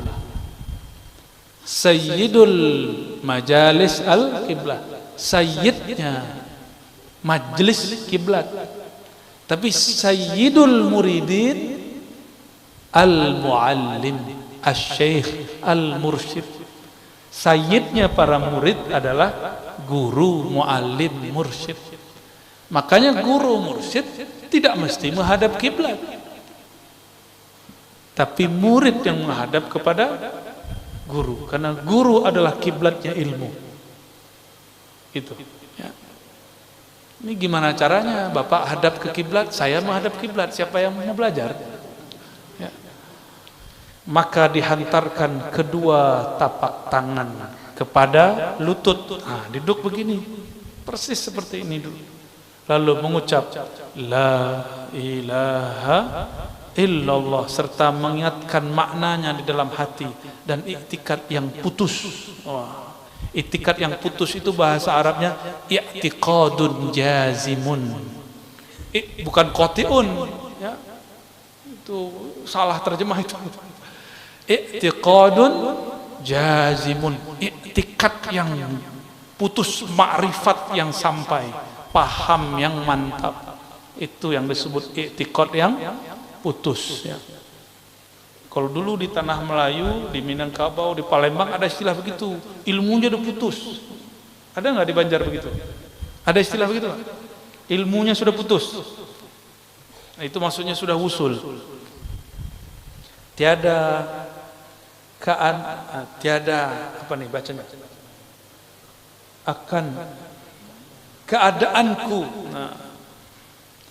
Sayyidul majalis al-qiblah. Sayyidnya majlis kiblat. Tapi sayyidul muridin al-muallim, asy-syaikh, al-mursyid. Sayyidnya para murid adalah guru, muallim, mursyid. Makanya guru mursyid tidak mesti menghadap kiblat. Tapi murid yang menghadap kepada guru, karena guru adalah kiblatnya ilmu. Itu. Ya. Ini gimana caranya? Bapak hadap ke kiblat, saya menghadap kiblat. Siapa yang mau belajar? Ya. Maka dihantarkan kedua tapak tangan kepada lutut. Nah, duduk begini, persis seperti ini dulu. Lalu mengucap La ilaha illallah serta mengingatkan maknanya di dalam hati dan iktikad yang putus. Wah. I'tikad yang putus itu bahasa Arabnya i'tiqadun jazimun. Bukan qati'un ya. Itu salah terjemah itu. I'tiqadun jazimun. I'tikad yang putus, ma'rifat yang sampai, paham yang mantap. Itu yang disebut i'tikad yang putus ya. Kalau dulu di tanah Melayu, di Minangkabau, di Palembang ada istilah begitu, ilmunya udah putus. Ada nggak di Banjar begitu? Ada istilah begitu nggak? Ilmunya sudah putus. Nah, itu maksudnya sudah wusul. Tiada apa nih bacanya? Akan keadaanku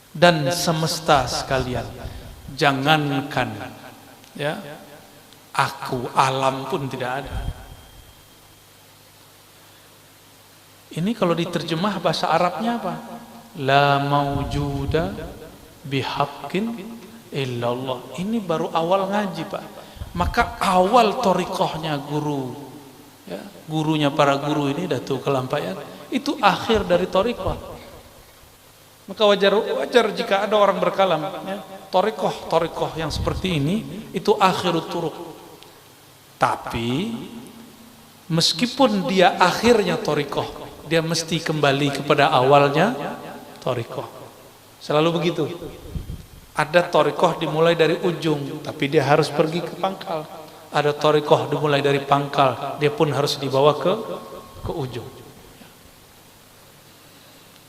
dan semesta sekalian. Jangankan ya, aku, alam pun tidak ada. Ini kalau diterjemah bahasa Arabnya apa? La maujuda bihaqqin illallah. Ini baru awal ngaji, Pak. Maka awal thariqahnya guru, ya, gurunya para guru ini Datuk Kelampaian, itu akhir dari thariqah. Maka wajar jika ada orang berkalam, ya, thariqah yang seperti ini itu akhirut turuq. Tapi meskipun dia akhirnya thariqah, dia mesti kembali kepada awalnya thariqah. Selalu begitu. Ada thariqah dimulai dari ujung, tapi dia harus pergi ke pangkal. Ada thariqah dimulai dari pangkal, dia pun harus dibawa ke ujung.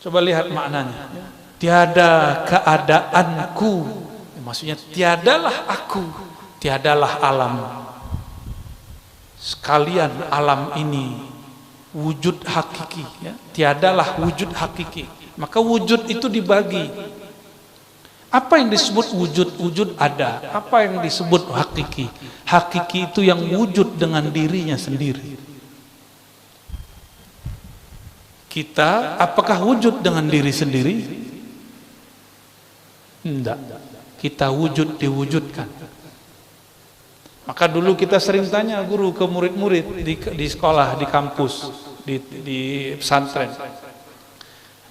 Coba lihat maknanya. Tiada keadaanku, maksudnya tiadalah aku, tiadalah alam. Sekalian alam ini wujud hakiki, ya. Tiadalah wujud hakiki. Maka wujud itu dibagi. Apa yang disebut wujud? Wujud ada. Apa yang disebut hakiki? Hakiki itu yang wujud dengan dirinya sendiri. Kita apakah wujud dengan diri sendiri? Tidak. Kita wujud diwujudkan. Maka dulu kita sering tanya guru ke murid-murid di sekolah, di kampus, di pesantren.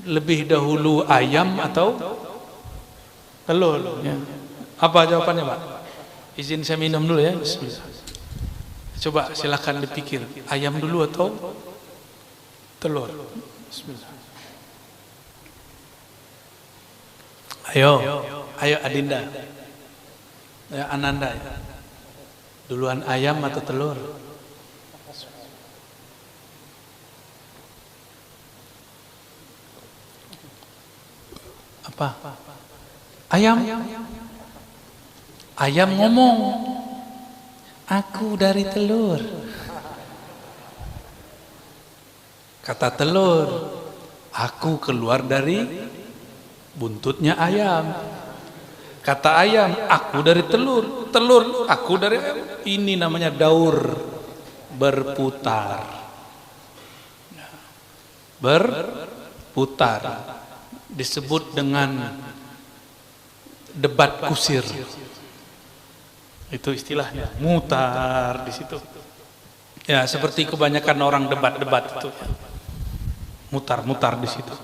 Lebih dahulu ayam atau telur? Ya. Apa jawabannya, Pak? Izin saya minum dulu ya. Bismillah. Coba silakan dipikir. Ayam dulu atau telur? Bismillah. Ayo Adinda. Ayo Ananda. Duluan ayam atau telur? Apa? Ayam. Ayam ngomong, aku dari telur. Kata telur, aku keluar dari buntutnya ayam. Kata ayam, aku dari telur. Telur, aku dari ayam. Ini namanya daur, berputar. Berputar. Disebut dengan debat kusir. Itu istilahnya, mutar di situ. Ya, seperti kebanyakan orang debat-debat itu. Mutar-mutar di situ.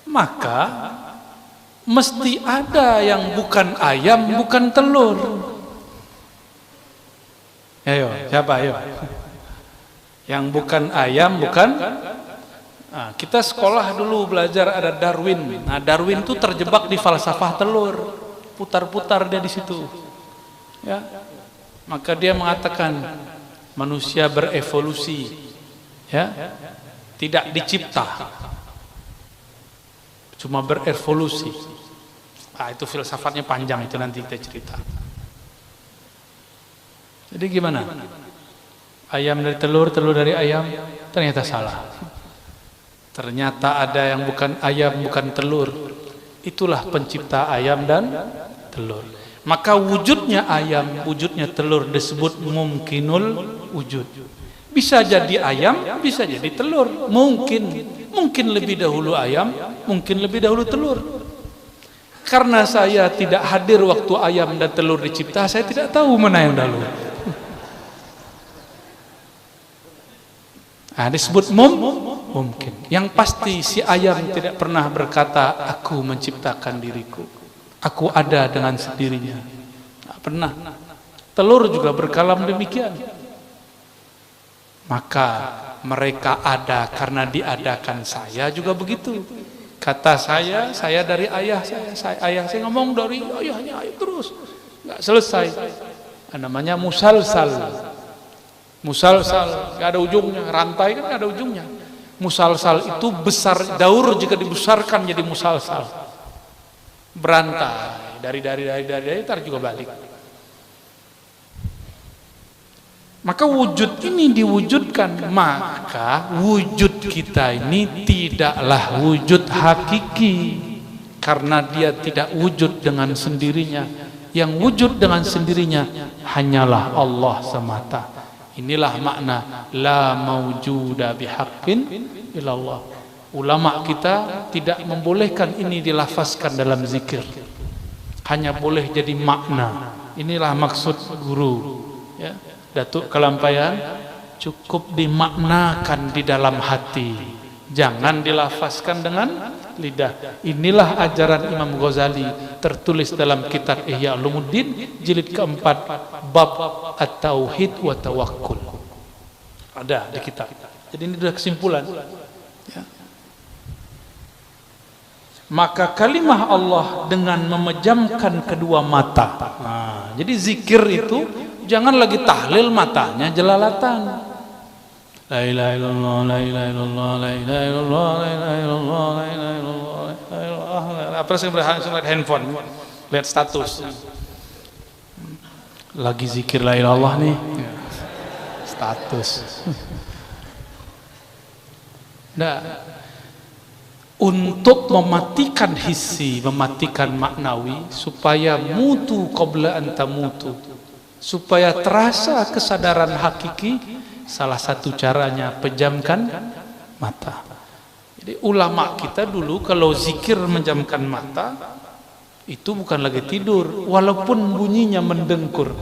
Maka mesti ada yang bukan ayam, bukan telur. Ayo, siapa ayo? Yang bukan ayam, bukan. Nah, kita sekolah dulu belajar ada Darwin. Nah, Darwin itu terjebak di falsafah telur, putar-putar dia di situ. Ya, maka dia mengatakan manusia berevolusi, ya, tidak dicipta, cuma berevolusi. Ah, itu filsafatnya panjang, itu nanti kita cerita. Jadi gimana? Ayam dari telur, telur dari ayam? Ternyata salah. Ternyata ada yang bukan ayam, bukan telur. Itulah pencipta ayam dan telur. Maka wujudnya ayam, wujudnya telur disebut mumkinul wujud. Bisa jadi ayam, bisa jadi telur. Mungkin lebih dahulu ayam, mungkin lebih dahulu telur. Karena saya tidak hadir waktu ayam dan telur dicipta, saya tidak tahu mana yang dahulu. Nah, disebut mungkin. Yang pasti si ayam tidak pernah berkata, aku menciptakan diriku, aku ada dengan sendirinya. Tidak pernah. Telur juga berkalam demikian. Maka mereka ada karena diadakan. Saya juga begitu. Kata saya dari ayah saya. Ayah saya ngomong dari ayahnya, ayah terus. Nggak selesai. Namanya musalsal. Musalsal, nggak ada ujungnya. Rantai kan nggak ada ujungnya. Musalsal itu besar, daur jika dibesarkan jadi musalsal. Berantai dari tar juga balik. Maka wujud ini diwujudkan. Maka wujud kita ini tidaklah wujud hakiki, karena dia tidak wujud dengan sendirinya. Yang wujud dengan sendirinya hanyalah Allah semata. Inilah makna la maujuda bihaqqin illallah. Ulama kita tidak membolehkan ini dilafazkan dalam zikir. hanya boleh jadi makna. Inilah maksud guru, ya. Datuk Kelampayan, cukup dimaknakan di dalam hati, jangan dilafazkan dengan lidah. Inilah ajaran Imam Ghazali tertulis dalam kitab Ihya Ulumuddin jilid keempat, bab At-Tauhid wa Tawakkul. Ada di kitab. Jadi ini sudah kesimpulan. Ya. Maka kalimah Allah dengan memejamkan kedua mata. Nah, jadi zikir itu jangan lagi tahlil matanya jelalatan. La ilaha illallah, la ilaha illallah, la ilaha illallah, la ilaha illallah, la ilaha illallah, la ilaha illallah. Apa sih lihat handphone, lihat status. Lagi zikir la ilaha illallah nih. Status. Nah, untuk mematikan hissi, mematikan maknawi, supaya mutu qabla an tamutu, supaya terasa kesadaran hakiki, salah satu caranya pejamkan mata. Jadi ulama kita dulu kalau zikir menjamkan mata, itu bukan lagi tidur, walaupun bunyinya mendengkur.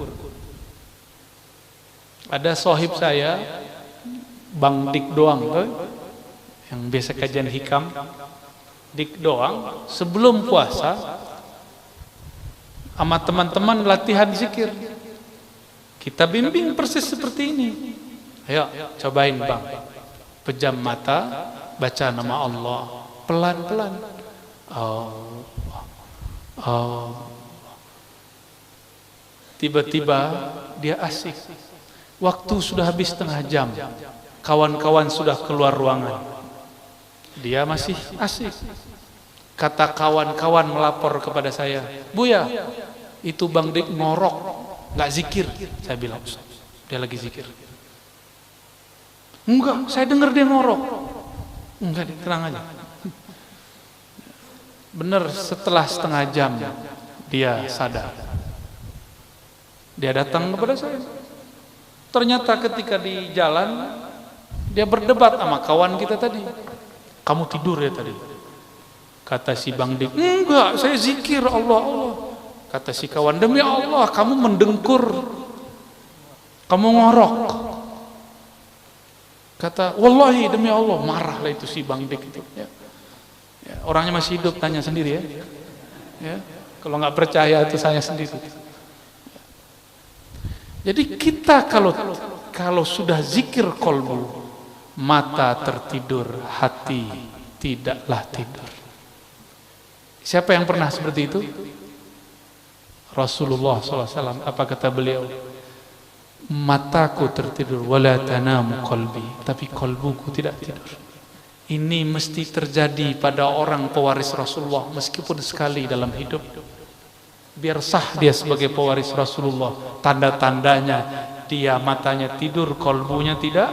Ada sahib saya, Bang Dik Doang, yang biasa kajian hikam, Dik Doang, sebelum puasa sama teman-teman latihan zikir, kita bimbing persis seperti ini. Ayo cobain Bang, pejam mata, baca nama Allah pelan-pelan. Tiba-tiba dia asik. Waktu sudah habis setengah jam, kawan-kawan sudah keluar ruangan, dia masih asik. Kata kawan-kawan melapor kepada saya, Buya, itu Bang Dik ngorok, nggak zikir. Saya bilang, dia lagi zikir. Enggak, saya dengar dia ngorok. Enggak, tenang aja. Benar, setelah setengah jam dia sadar. Dia datang kepada saya. Ternyata ketika di jalan dia berdebat sama kawan kita tadi. Kamu tidur ya tadi? Kata si Bang Dik, enggak, saya zikir Allah, Allah. Kata si kawan, demi Allah kamu mendengkur, kamu ngorok. Kata, wallahi demi Allah, marahlah itu si Bang Dik itu. Ya. Ya, orangnya masih hidup, tanya sendiri ya. Ya. Kalau nggak percaya itu saya sendiri. Jadi kita kalau sudah zikir kolbu, mata tertidur, hati tidaklah tidur. Siapa yang pernah seperti itu? Rasulullah SAW. Apa kata beliau? Mataku tertidur, wala tanamu qalbi, tapi kolbuku tidak tidur. Ini mesti terjadi pada orang pewaris Rasulullah, meskipun sekali dalam hidup. Biar sah dia sebagai pewaris Rasulullah. Tanda-tandanya dia matanya tidur, kolbunya tidak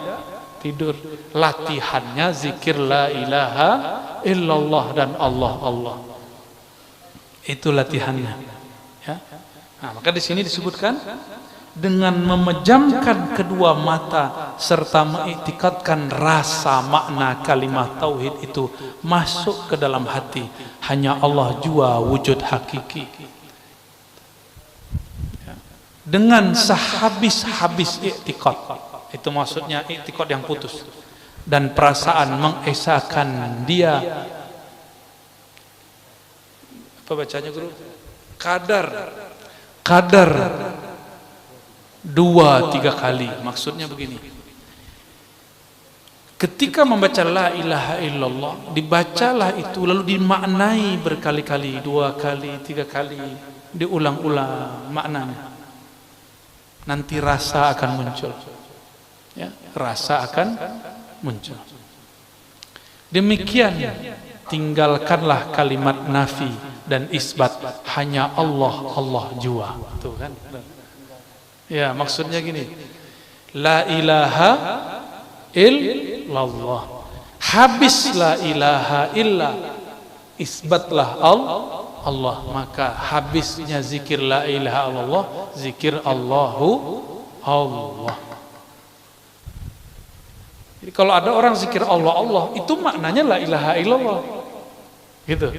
tidur. Latihannya zikir la ilaha illallah dan Allah Allah. Itu latihannya. Ya. Nah, maka di sini disebutkan dengan memejamkan kedua mata serta mengiktikadkan rasa makna kalimat tauhid itu masuk ke dalam hati. Hanya Allah jua wujud hakiki. Dengan sehabis-habis iktikad, itu maksudnya iktikad yang putus, dan perasaan mengesahkan dia, apa bacanya guru? Kadar 2-3 kali. Maksudnya begini, ketika membaca la ilaha illallah, dibacalah itu lalu dimaknai berkali-kali, 2 kali, 3 kali, diulang-ulang maknanya. Nanti rasa akan muncul, ya, rasa akan muncul. Demikian, tinggalkanlah kalimat nafi dan isbat, hanya Allah Allah jua. Tuh kan? Ya, maksudnya gini, la ilaha illallah, habis la ilaha illa, isbatlah Allah, maka habisnya zikir la ilaha illallah, zikir Allahu Allah. Jadi kalau ada orang zikir Allah Allah, itu maknanya la ilaha illallah, gitu.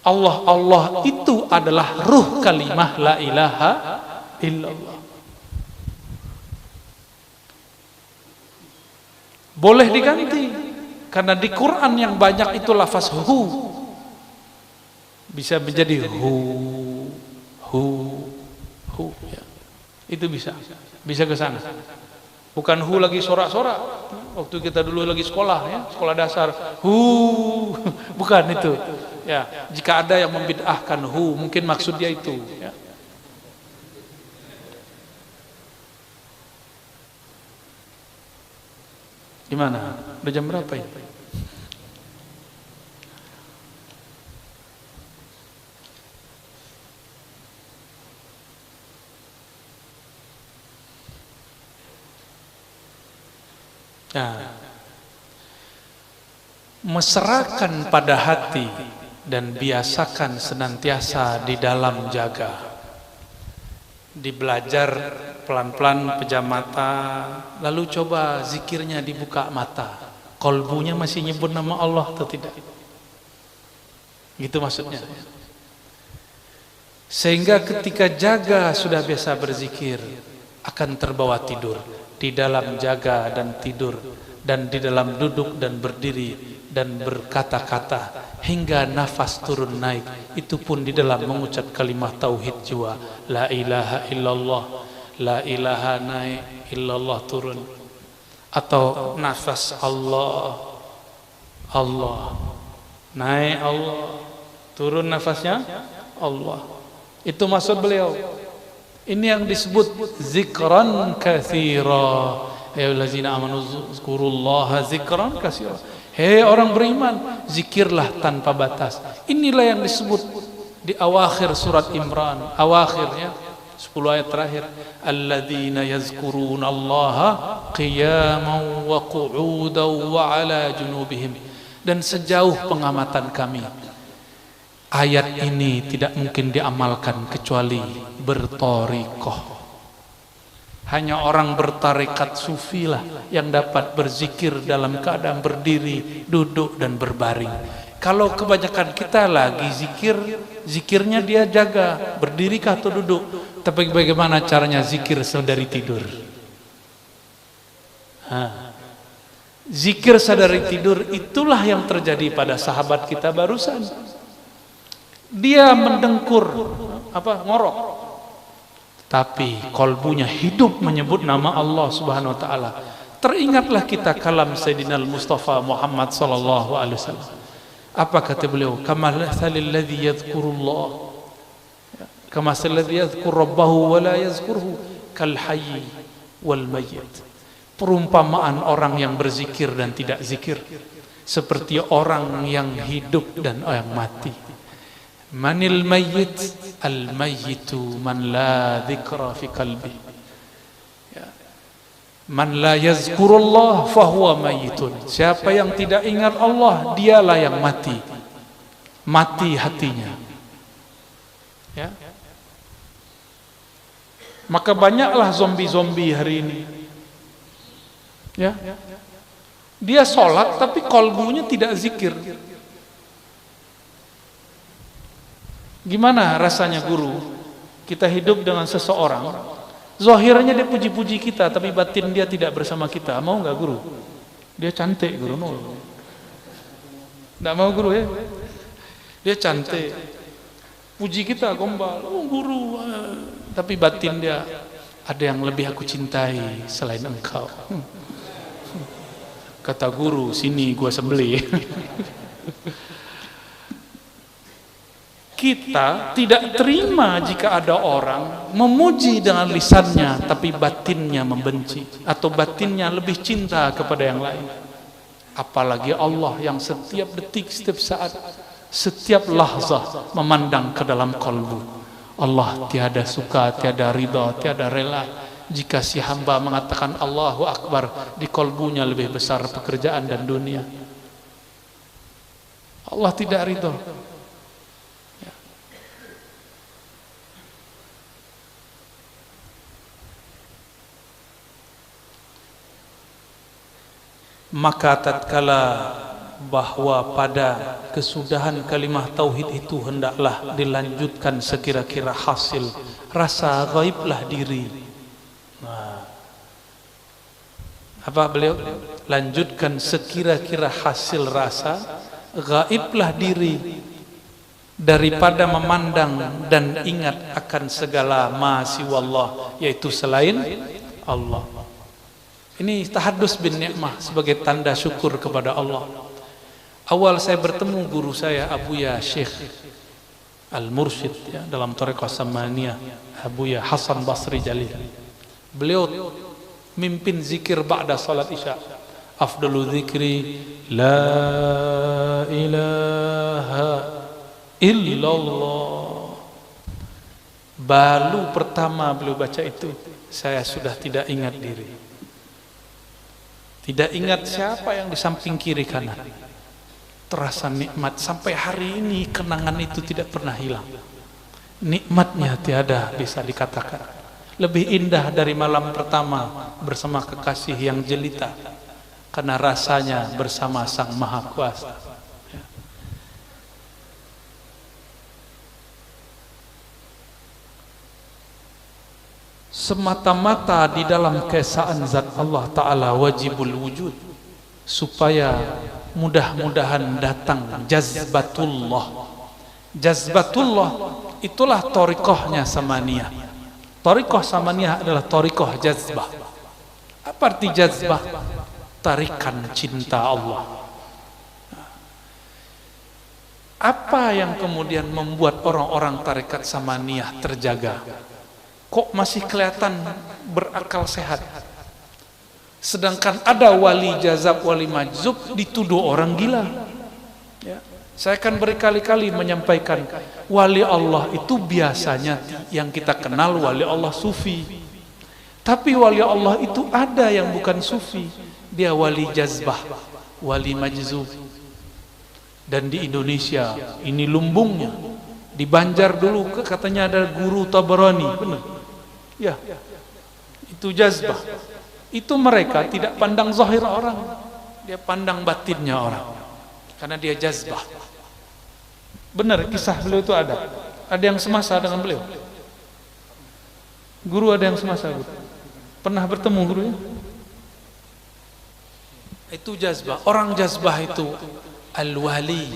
Allah itu adalah ruh kalimah la ilaha illallah. Boleh diganti, karena di Quran yang banyak itu lafaz hu, bisa menjadi hu ya. Itu bisa ke sana. Bukan hu lagi sorak-sorak. Waktu kita dulu lagi sekolah ya, sekolah dasar, hu, bukan itu. Ya, jika ada yang membid'ahkan hu, mungkin maksud dia itu. Ya. Gimana? Udah jam berapa ya? Nah, mesrakan pada hati dan biasakan senantiasa di dalam jaga. Dibelajar pelan-pelan pejam mata, lalu coba zikirnya dibuka mata. Kolbunya masih nyebut nama Allah atau tidak? Gitu maksudnya. Sehingga ketika jaga sudah biasa berzikir, akan terbawa tidur. Di dalam jaga dan tidur, dan di dalam duduk dan berdiri dan berkata-kata hingga nafas turun naik, itu pun di dalam mengucap kalimat tauhid jiwa, la ilaha illallah, la ilaha naik illallah turun, atau nafas Allah naik, Allah turun, nafasnya Allah. Itu maksud beliau. Ini yang disebut zikran katsira. Ya allazina amanu zkurullaha zikran katsira. Hei orang beriman, zikirlah tanpa batas. Inilah yang disebut di awakhir surat Imran, awakhirnya 10 ayat terakhir, alladzina yazkurunallaha qiyaman wa qu'udan wa ala junubihim. Dan sejauh pengamatan kami, ayat ini tidak mungkin diamalkan kecuali bertorikoh. Hanya orang bertarekat sufi lah yang dapat berzikir dalam keadaan berdiri, duduk dan berbaring. Kalau kebanyakan kita lagi zikirnya dia jaga, berdiri kah atau duduk. Tapi bagaimana caranya zikir sadari tidur? Zikir sadari tidur itulah yang terjadi pada sahabat kita barusan. Dia mendengkur, ngorok, tapi kolbunya hidup menyebut nama Allah Subhanahu wa taala. Teringatlah kita kalam Sayyidina Mustafa Muhammad sallallahu alaihi wasallam. Apa kata beliau? Kamathalil ladzi yadhkurullah, kamathalil ladzi yadhkur rabbahu wa la yadhkuruhu kal hayy wal mayyit. Perumpamaan orang yang berzikir dan tidak zikir seperti orang yang hidup dan yang mati. Manil mayyit, al mayyitu man la dzikra fi qalbi. Ya. Man la yazkurullah fahuwa mayyitun. Siapa yang tidak ingat Allah, dialah yang mati. Mati hatinya. Ya. Maka banyaklah zombie-zombie hari ini. Ya. Dia sholat tapi kolbunya tidak zikir. Gimana rasanya guru? Kita hidup dengan seseorang, zahirnya dia puji-puji kita, tapi batin dia tidak bersama kita. Mau nggak guru? Dia cantik guru, nol. Nggak mau guru ya? Dia cantik, puji kita gombal, oh guru, tapi batin dia ada yang lebih aku cintai selain engkau. Kata guru, sini gua sembelih. Kita tidak terima jika ada orang memuji dengan lisannya tapi batinnya membenci, atau batinnya lebih cinta kepada yang lain. Apalagi Allah yang setiap detik, setiap saat, setiap lahzah memandang ke dalam kalbu. Allah tiada suka, tiada ridha, tiada rela jika si hamba mengatakan Allahu Akbar, di kalbunya lebih besar pekerjaan dan dunia. Allah tidak ridha. Maka tatkala bahwa pada kesudahan kalimah tauhid itu hendaklah dilanjutkan sekira-kira hasil rasa gaiblah diri. Nah, apa beliau lanjutkan sekira-kira hasil rasa gaiblah diri daripada memandang dan ingat akan segala ma siwallah, yaitu selain Allah. Ini tahaddus bin ni'mah sebagai tanda syukur kepada Allah. Awal saya bertemu guru saya Abuya Syekh Al-Mursyid ya, dalam Thariqah Samaniyah, Abuya Hasan Basri Jalil. Beliau mimpin zikir ba'da salat Isya. Afdalu zikri la ilaha illallah. Baru pertama beliau baca itu, saya sudah tidak ingat diri. Tidak ingat siapa yang di samping kiri kanan. Terasa nikmat sampai hari ini, kenangan itu tidak pernah hilang. Nikmatnya tiada bisa dikatakan. Lebih indah dari malam pertama bersama kekasih yang jelita, karena rasanya bersama Sang Maha Kuasa. Semata-mata di dalam keesaan zat Allah Ta'ala wajibul wujud, supaya mudah-mudahan datang jazbatullah. Jazbatullah itulah thariqahnya Samaniyah. Thariqah Samaniyah adalah thariqah jazbah. Apa arti jazbah? Tarikan cinta Allah. Apa yang kemudian membuat orang-orang tarikat Samaniyah terjaga? Kok masih kelihatan berakal sehat? Sedangkan ada wali jazab, wali majzub dituduh orang gila. Ya. Saya akan berkali-kali menyampaikan, wali Allah itu biasanya yang kita kenal wali Allah sufi. Tapi wali Allah itu ada yang bukan sufi. Dia wali jazbah, wali majzub. Dan di Indonesia, ini lumbungnya. Di Banjar dulu katanya ada guru Tabarani, benar? Ya, itu jazbah. Itu mereka tidak pandang zahir orang, dia pandang batinnya orang, karena dia jazbah. Benar, kisah beliau itu ada yang semasa dengan beliau. Guru ada yang semasa, guru. Pernah bertemu gurunya? Itu jazbah. Orang jazbah itu al-wali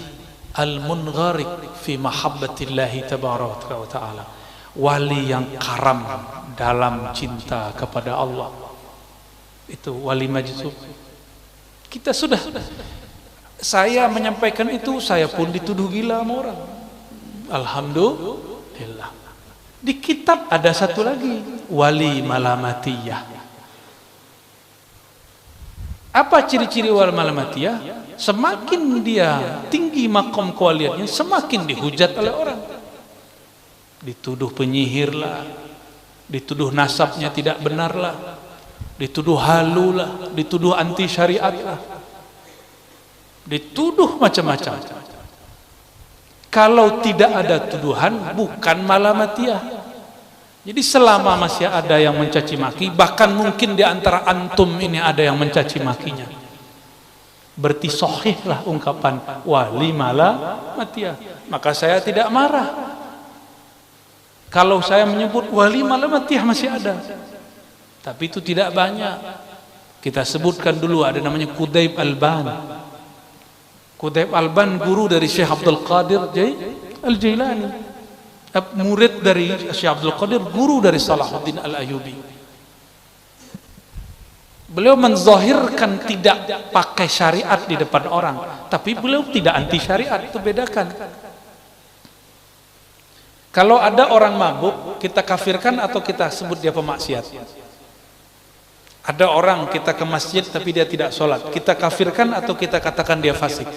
al-mungharik fi mahabbatillahi tabaraka wa ta'ala, wali yang karam dalam cinta kepada Allah. Itu wali majzub. Kita sudah, saya menyampaikan itu, saya pun dituduh gila sama orang. Alhamdulillah. Di kitab ada satu lagi, wali malamatiyah. Apa ciri-ciri wali malamatiyah? Semakin dia tinggi makom kewaliannya, semakin dihujat oleh orang. Dituduh penyihir lah, dituduh nasabnya tidak benar lah, dituduh halu lah, dituduh anti syariat lah, dituduh macam-macam. Kalau tidak ada tuduhan, bukan malamatiyah. Jadi selama masih ada yang mencaci maki, bahkan mungkin di antara antum ini ada yang mencaci makinya, berarti sahihlah ungkapan wali malamatiyah. Maka saya tidak marah kalau saya menyebut wali malamatiyah masih ada. Tapi itu tidak banyak. Kita sebutkan dulu, ada namanya Qudayb Alban. Qudayb Alban guru dari Syekh Abdul Qadir Al-Jailani, murid dari Syekh Abdul Qadir, guru dari Salahuddin Al-Ayyubi. Beliau menzahirkan tidak pakai syariat di depan orang, tapi beliau tidak anti syariat, itu bedakan. Kalau ada orang mabuk, kita kafirkan atau kita sebut dia pemaksiat. Ada orang kita ke masjid tapi dia tidak sholat, kita kafirkan atau kita katakan dia fasik.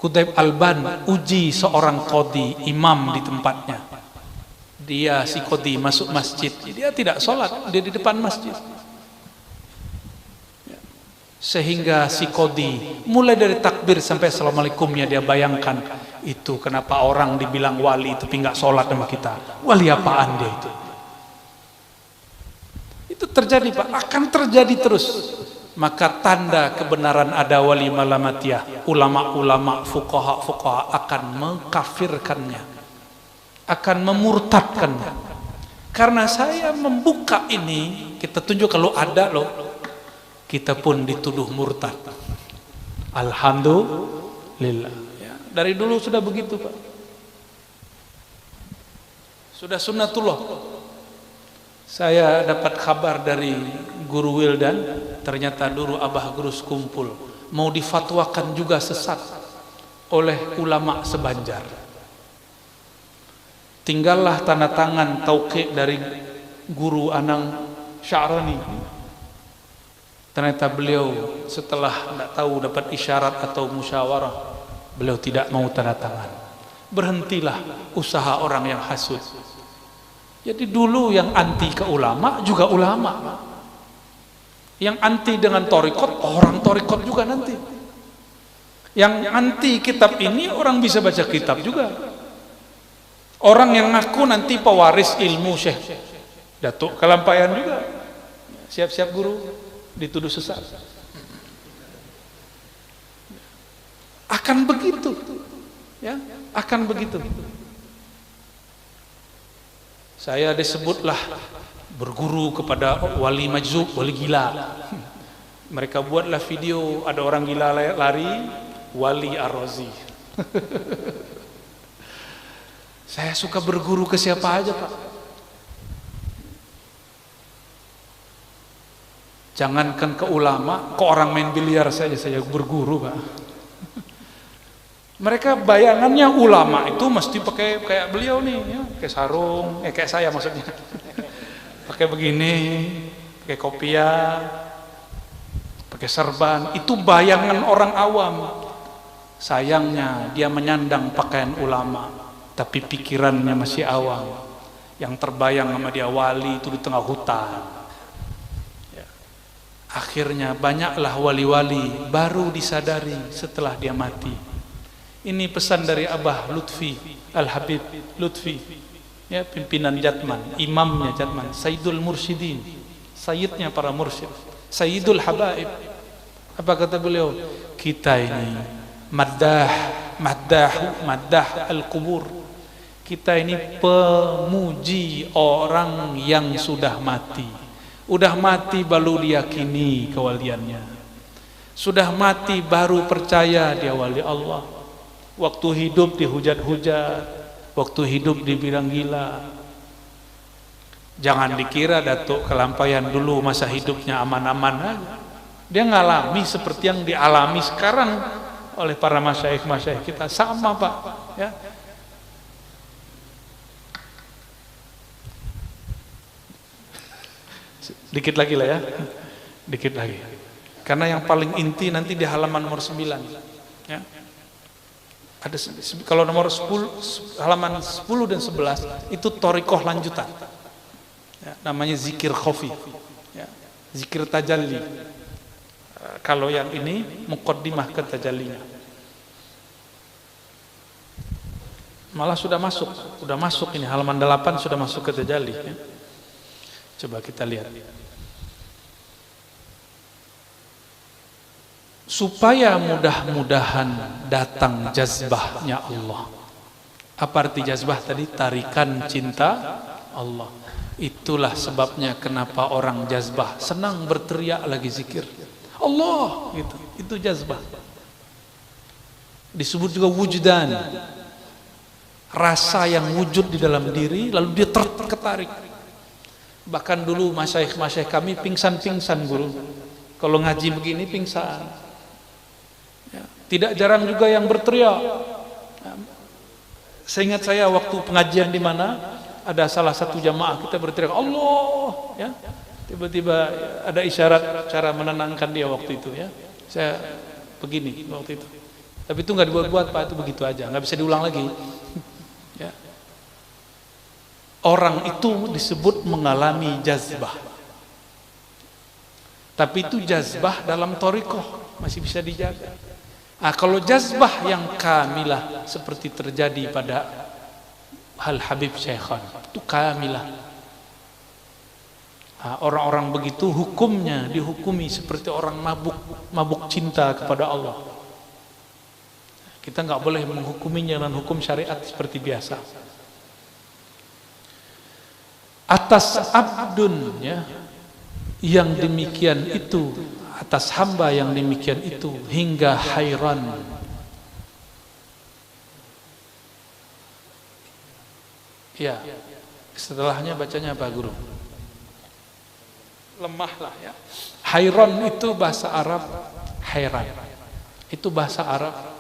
Qudayb Alban uji seorang qadhi, imam di tempatnya. Dia si qadhi masuk masjid, dia tidak sholat, dia di depan masjid. Sehingga si qadhi mulai dari takbir sampai assalamualaikumnya dia bayangkan, itu kenapa orang dibilang wali tapi nggak sholat sama kita, wali apaan dia itu terjadi Pak, akan terjadi terus. maka tanda kebenaran ada wali malamatiyah, ulama-ulama fuqaha akan mengkafirkannya, akan memurtadkannya. Karena saya membuka ini, kita tunjuk kalau ada loh, kita pun dituduh murtad. Alhamdulillah ya, dari dulu sudah begitu Pak, sudah sunnatullah. Saya dapat kabar dari Guru Wildan, ternyata dulu Abah Guru Sekumpul mau difatwakan juga sesat oleh ulama sebanjar. Tinggallah tanda tangan tauqi dari Guru Anang Sya'rani. Ternyata beliau setelah tidak tahu dapat isyarat atau musyawarah, beliau tidak mau tanda tangan. Berhentilah usaha orang yang hasud. Jadi dulu yang anti ke ulama juga ulama, yang anti dengan torikot orang torikot juga nanti, yang anti kitab ini orang bisa baca kitab juga, orang yang ngaku nanti pewaris ilmu Syekh Datuk Kalampayan juga, siap-siap guru dituduh sesat. Akan begitu ya, akan begitu. Saya disebutlah berguru kepada wali majzub, wali gila. Mereka buatlah video, ada orang gila lari, Wali Ar-Razi. Saya suka berguru ke siapa aja Pak. Jangankan ke ulama, ke orang main biliar saja saya berguru Pak. Mereka bayangannya ulama itu mesti pakai kayak beliau nih, ya, pakai sarung, kayak saya maksudnya, pakai begini, pakai kopiah, pakai serban. Itu bayangan orang awam. Sayangnya dia menyandang pakaian ulama, tapi pikirannya masih awam. Yang terbayang sama dia wali itu di tengah hutan. Ya. Akhirnya banyaklah wali-wali baru disadari setelah dia mati. Ini pesan dari Abah Lutfi Al-Habib Lutfi, ya, pimpinan Jatman, imamnya Jatman, Sayyidul Mursyidin, sayyidnya para mursyid, Sayyidul Habaib. Apa kata beliau? Kita ini maddah al-kubur. Kita ini pemuji orang yang sudah mati. Udah mati baru diyakini kewaliannya. Sudah mati baru percaya dia wali Allah. Waktu hidup dihujat-hujat, waktu hidup dibilang gila. Jangan dikira Datuk Kalampayan dulu masa hidupnya aman-aman aja. Dia ngalami seperti yang dialami sekarang oleh para masyayikh kita, sama Pak, ya. Dikit lagi lah ya, dikit lagi. Karena yang paling inti nanti di halaman nomor 9, ya. Ada, kalau nomor 10, halaman 10 dan 11 itu torikoh lanjutan, ya, namanya zikir khofi, ya, zikir tajalli. Kalau yang ini muqaddimah ke tajallinya. Malah sudah masuk ini halaman 8 sudah masuk ke tajalli, ya. Coba kita lihat. Supaya mudah-mudahan datang jazbahnya Allah. Apa arti jazbah tadi? Tarikan cinta Allah. Itulah sebabnya kenapa orang jazbah senang berteriak lagi zikir Allah, gitu. Itu jazbah. Disebut juga wujdan, rasa yang wujud di dalam diri lalu dia terketarik. Bahkan dulu masyayikh kami pingsan-pingsan guru, kalau ngaji begini pingsan. Ya, tidak jarang juga yang berteriak. Seingat saya waktu pengajian di mana ada salah satu jamaah kita berteriak Allah, ya. Tiba-tiba ada isyarat cara menenangkan dia waktu itu, ya. Saya begini waktu itu. Tapi itu nggak dibuat-buat Pak, itu begitu aja, nggak bisa diulang lagi. Ya. Orang itu disebut mengalami jazbah. Tapi itu jazbah dalam thariqah masih bisa dijaga. Nah, kalau jazbah yang kamilah seperti terjadi pada Al Habib Syekhan, itu kamilah. Orang-orang begitu hukumnya dihukumi seperti orang mabuk cinta kepada Allah. Kita nggak boleh menghukuminya dengan hukum syariat seperti biasa. Atas abdun, ya, yang demikian itu, atas hamba yang demikian itu, hingga hairan. Ya, setelahnya bacanya apa guru? Lemahlah, ya. Hairan itu bahasa Arab, hairan itu bahasa Arab.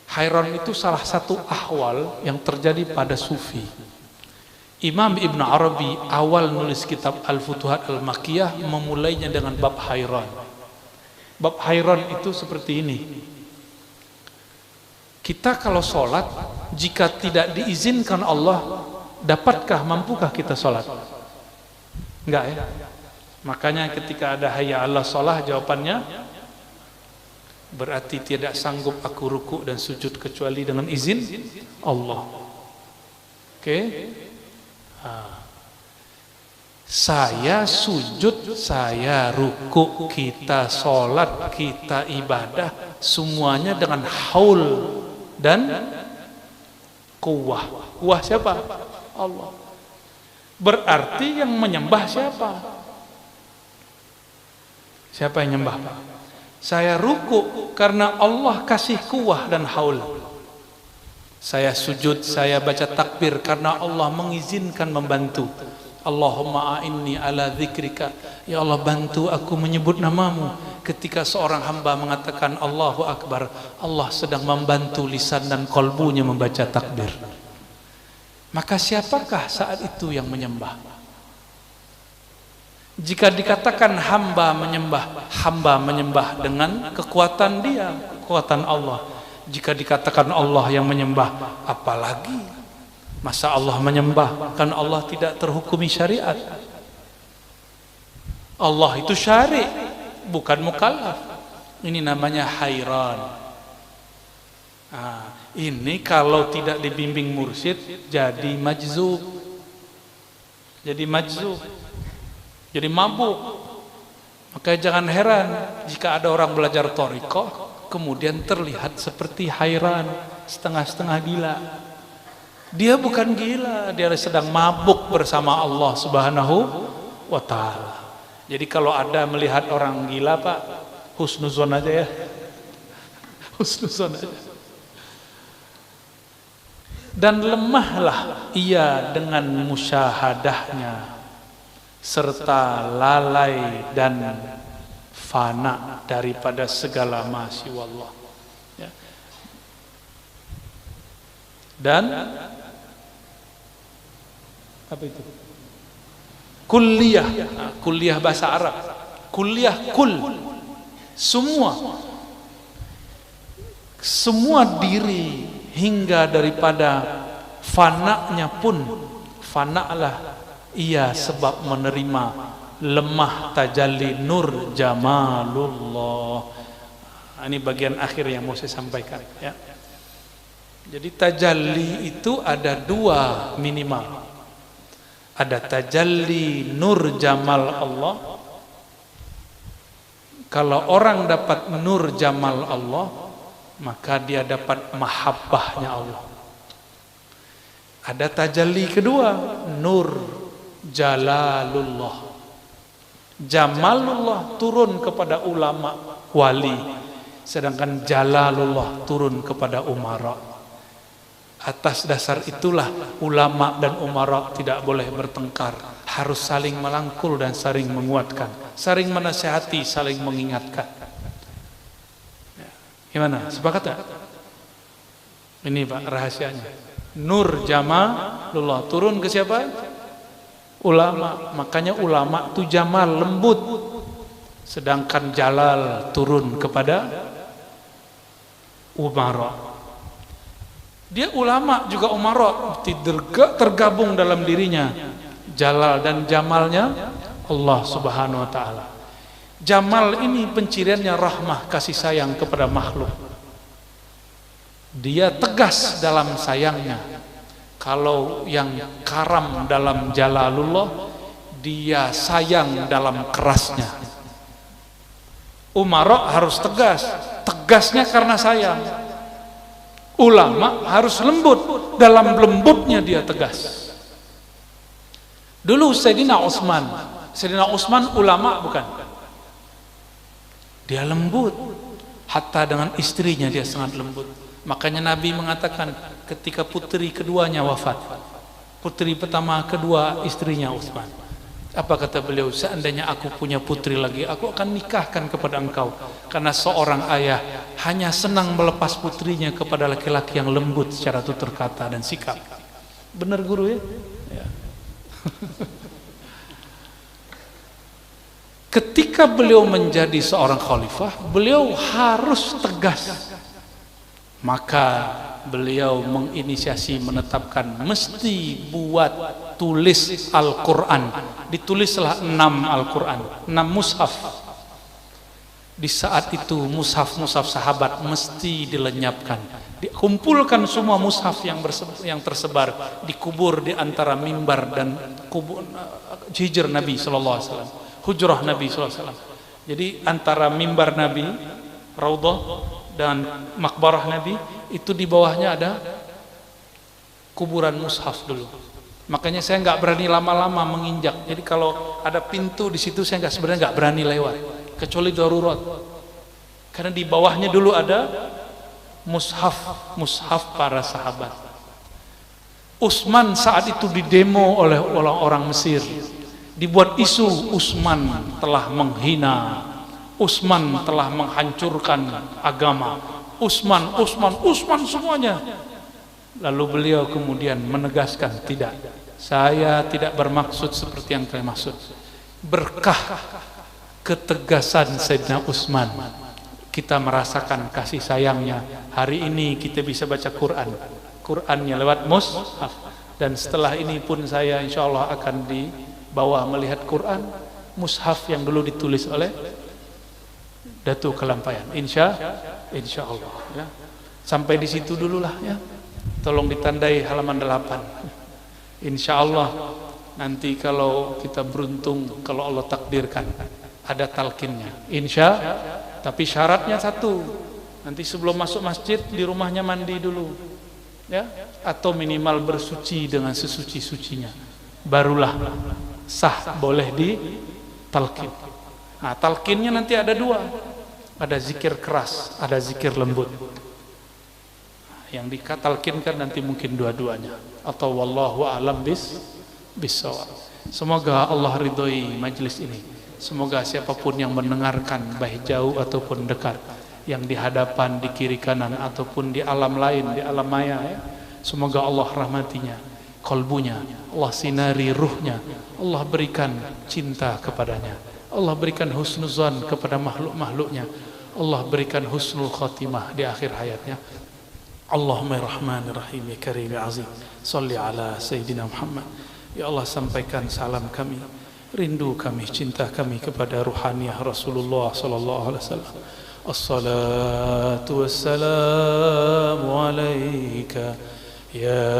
Hairan itu salah satu ahwal yang terjadi pada sufi. Imam Ibn Arabi awal nulis kitab Al-Futuhat Al-Makkiyah memulainya dengan bab hairan. Bab hairan itu seperti ini. Kita kalau sholat, jika tidak diizinkan Allah, dapatkah, mampukah kita sholat? Enggak, ya. Makanya ketika ada hayya 'alas shalah, jawabannya berarti tidak sanggup aku ruku dan sujud kecuali dengan izin Allah. Oke? Saya sujud, saya ruku, kita sholat, kita ibadah, semuanya dengan haul dan kuwah. Kuwah siapa? Allah. Berarti yang menyembah siapa? Siapa yang menyembah? Saya ruku karena Allah kasih kuwah dan haul. Saya sujud, saya baca takbir karena Allah mengizinkan membantu. Allahumma a'inni ala dzikrika. Ya Allah, bantu aku menyebut namamu. Ketika seorang hamba mengatakan Allahu Akbar, Allah sedang membantu lisan dan kolbunya membaca takbir. Maka siapakah saat itu yang menyembah? Jika dikatakan hamba menyembah dengan kekuatan dia, kekuatan Allah. Jika dikatakan Allah yang menyembah, apalagi? Masa Allah menyembah? Kan Allah tidak terhukumi syariat. Allah itu syari', bukan mukallaf. Ini namanya hairan. Ini kalau tidak dibimbing mursyid jadi majzub. Jadi mabuk. Maka jangan heran jika ada orang belajar thariqah kemudian terlihat seperti hairan, setengah-setengah gila. Dia bukan gila, dia sedang mabuk bersama Allah Subhanahu wa ta'ala. Jadi kalau ada melihat orang gila, Pak, husnuzon aja ya. Husnuzon aja. Dan lemahlah ia dengan musyahadahnya, serta lalai dan fana daripada segala ma siwallah, ya. Dan apa itu? Kulliyah. Kulliyah bahasa Arab. Kulliyah, kul, semua diri, hingga daripada fana'nya pun, fana'lah ia sebab menerima lemah tajalli nur jamalullah. Ini bagian akhir yang mau saya sampaikan, ya. Jadi tajalli itu ada dua minimal. Ada tajalli nur jamal Allah. Kalau orang dapat nur jamal Allah, maka dia dapat mahabbahnya Allah. Ada tajalli kedua, nur jalalullah. Jamalullah turun kepada ulama wali, sedangkan jalalullah turun kepada umara. Atas dasar itulah ulama dan umara tidak boleh bertengkar, harus saling melangkul dan saling menguatkan, saling menasihati, saling mengingatkan. Gimana? Sepakat tak? Ini Pak rahasianya. Nur jamalullah turun ke siapa? Ulama. Makanya ulama itu jamal, lembut. Sedangkan jalal turun kepada umara. Dia ulama juga umara, tergabung dalam dirinya jalal dan jamalnya Allah Subhanahu wa ta'ala. Jamal ini penciriannya rahmah, kasih sayang kepada makhluk. Dia tegas dalam sayangnya. Kalau yang karam dalam jalalullah, dia sayang dalam kerasnya. Umara harus tegas, tegasnya karena sayang. Ulama harus lembut, dalam lembutnya dia tegas. Dulu Sayyidina Utsman ulama bukan? Dia lembut, hatta dengan istrinya dia sangat lembut. Makanya Nabi mengatakan ketika putri keduanya wafat, putri pertama, kedua istrinya Utsman, apa kata beliau? Seandainya aku punya putri lagi, aku akan nikahkan kepada engkau, karena seorang ayah hanya senang melepas putrinya kepada laki-laki yang lembut secara tutur kata dan sikap. Benar guru ya? Ya. Ketika beliau menjadi seorang khalifah, beliau harus tegas. Maka beliau menginisiasi, menetapkan mesti buat tulis Al-Quran. Ditulislah 6 Al-Quran, 6 mushaf. Di saat itu mushaf-mushaf sahabat mesti dilenyapkan, dikumpulkan semua mushaf yang tersebar, dikubur di antara mimbar dan kubur hijr Nabi SAW, hujrah Nabi SAW. Jadi antara mimbar Nabi, Raudhah, dan makbarah Nabi, itu di bawahnya ada kuburan mushaf dulu. Makanya saya nggak berani lama-lama menginjak. Jadi kalau ada pintu di situ, saya sebenarnya nggak berani lewat, kecuali darurat. Karena di bawahnya dulu ada mushaf para sahabat. Utsman saat itu didemo oleh orang Mesir. Dibuat isu Utsman telah menghina, Utsman telah menghancurkan agama, Utsman semuanya. Lalu beliau kemudian menegaskan, tidak, saya tidak bermaksud seperti yang kalian maksud. Berkah ketegasan Sayyidina Utsman, kita merasakan kasih sayangnya. Hari ini kita bisa baca Qurannya lewat mushaf. Dan setelah ini pun saya insya Allah akan dibawa melihat Quran, mushaf yang dulu ditulis oleh Datu Kelampayan. Insya Allah ya. Sampai di situ dululah ya. Tolong ditandai halaman 8. Insya Allah nanti kalau kita beruntung, kalau Allah takdirkan ada talqinnya. Tapi syaratnya satu. Nanti sebelum masuk masjid di rumahnya mandi dulu. Ya, atau minimal bersuci dengan sesuci-sucinya. Barulah sah boleh ditalqin. Nah, talqinnya nanti ada 2. Ada zikir keras, ada zikir lembut. Yang dikatalkinkan nanti mungkin dua-duanya, atau wallahu a'lam bissawab. Semoga Allah ridhoi majlis ini. Semoga siapapun yang mendengarkan, baik jauh ataupun dekat, yang di hadapan, di kiri kanan ataupun di alam lain, di alam maya ya, semoga Allah rahmatinya, kolbunya, Allah sinari ruhnya, Allah berikan cinta kepadanya, Allah berikan husnuzan kepada makhluk-makhluknya, Allah berikan husnul khatimah di akhir hayatnya. Allahumma rahmanir rahim ya karim ya azim, salli ala sayyidina Muhammad. Ya Allah, sampaikan salam kami, rindu kami, cinta kami kepada ruhaniyah Rasulullah sallallahu alaihi wasallam. Assalatu wassalamu alaika ya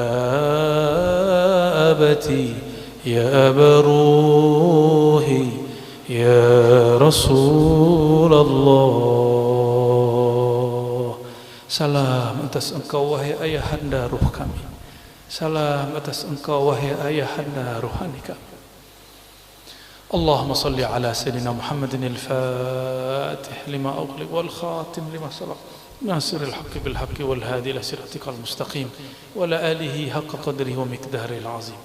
abati ya abaruhi ya Rasulullah. Salam atas engkau wahai ayahanda ruh kami. Salam atas engkau wahai ayahanda ruhani kami. Allahumma salli ala sayyidina Muhammadin al-fatih lima ughliq wal khatim lima sabaq nasiril haqqi bil haqqi wal hadi ila siratikal mustaqim wa la alihi haqqa qadrihi wa miqdaril azim.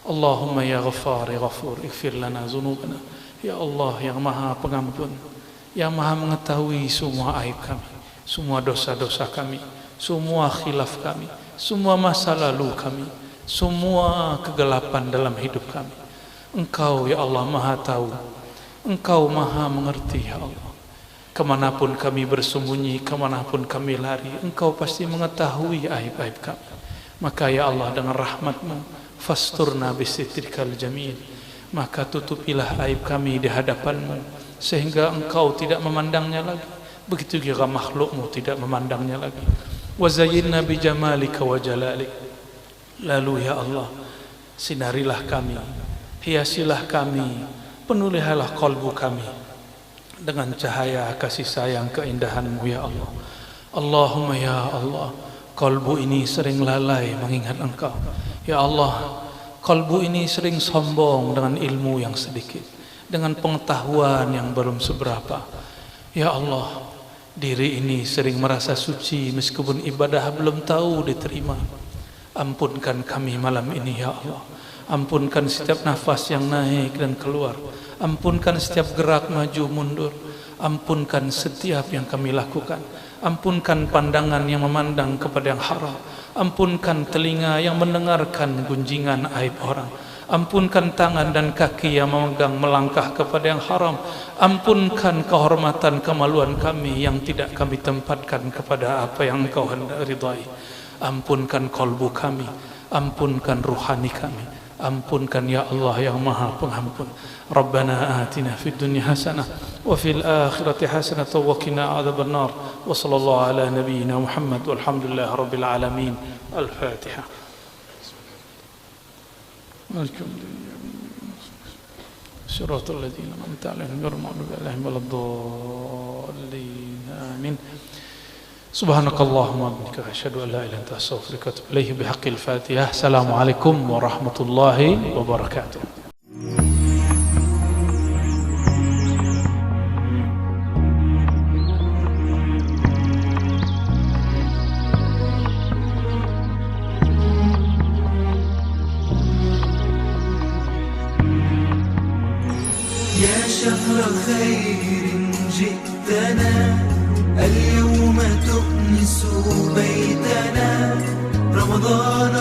Allahumma ya ghaffar ya ghafur ighfir lana dhunubana. Ya Allah yang maha pengampun, yang maha mengetahui semua aib kami, semua dosa-dosa kami, semua khilaf kami, semua masa lalu kami, semua kegelapan dalam hidup kami. Engkau ya Allah maha tahu, Engkau maha mengerti ya Allah. Kemanapun kami bersembunyi, kemanapun kami lari, Engkau pasti mengetahui aib-aib kami. Maka ya Allah, dengan rahmat-Mu, fasturna bisitrikal jamil, maka tutupilah aib kami di hadapan-Mu, sehingga Engkau tidak memandangnya lagi. Begitu juga makhluk-Mu tidak memandangnya lagi. Wa zayyinna bi jamalika wa jalalik. Lalu ya Allah, sinarilah kami hiasilah kami, penuhilah kalbu kami dengan cahaya kasih sayang keindahan-Mu ya Allah. Allahumma ya Allah, kalbu ini sering lalai mengingat Engkau. Ya Allah, kalbu ini sering sombong dengan ilmu yang sedikit, dengan pengetahuan yang belum seberapa. Ya Allah, diri ini sering merasa suci meskipun ibadah belum tahu diterima. Ampunkan kami malam ini ya Allah. Ampunkan setiap nafas yang naik dan keluar. Ampunkan setiap gerak maju mundur. Ampunkan setiap yang kami lakukan. Ampunkan pandangan yang memandang kepada yang haram. Ampunkan telinga yang mendengarkan gunjingan aib orang. Ampunkan tangan dan kaki yang memegang melangkah kepada yang haram. Ampunkan kehormatan kemaluan kami yang tidak kami tempatkan kepada apa yang Engkau hendak ridai. Ampunkan kalbu kami, ampunkan ruhani kami, ampunkan ya Allah yang Maha Pengampun. Rabbana atina fid dunya hasanah wa fil akhirati hasanah wa qina adzabannar. Wa sallallahu ala nabiyyina Muhammad walhamdulillahi rabbil alamin. Al-Fatihah. Shiratal ladzina an'amta 'alaihim ghairil maghdubi 'alaihim waladdallin. Amin. Subhanakallahumma wa bihamdika asyhadu an la ilaha illa anta astaghfiruka wa atubu ilaik bihaqqil Fatihah. Assalamualaikum warahmatullahi wabarakatuh. يا شهر خير جئتنا اليوم تؤنس بيتنا رمضان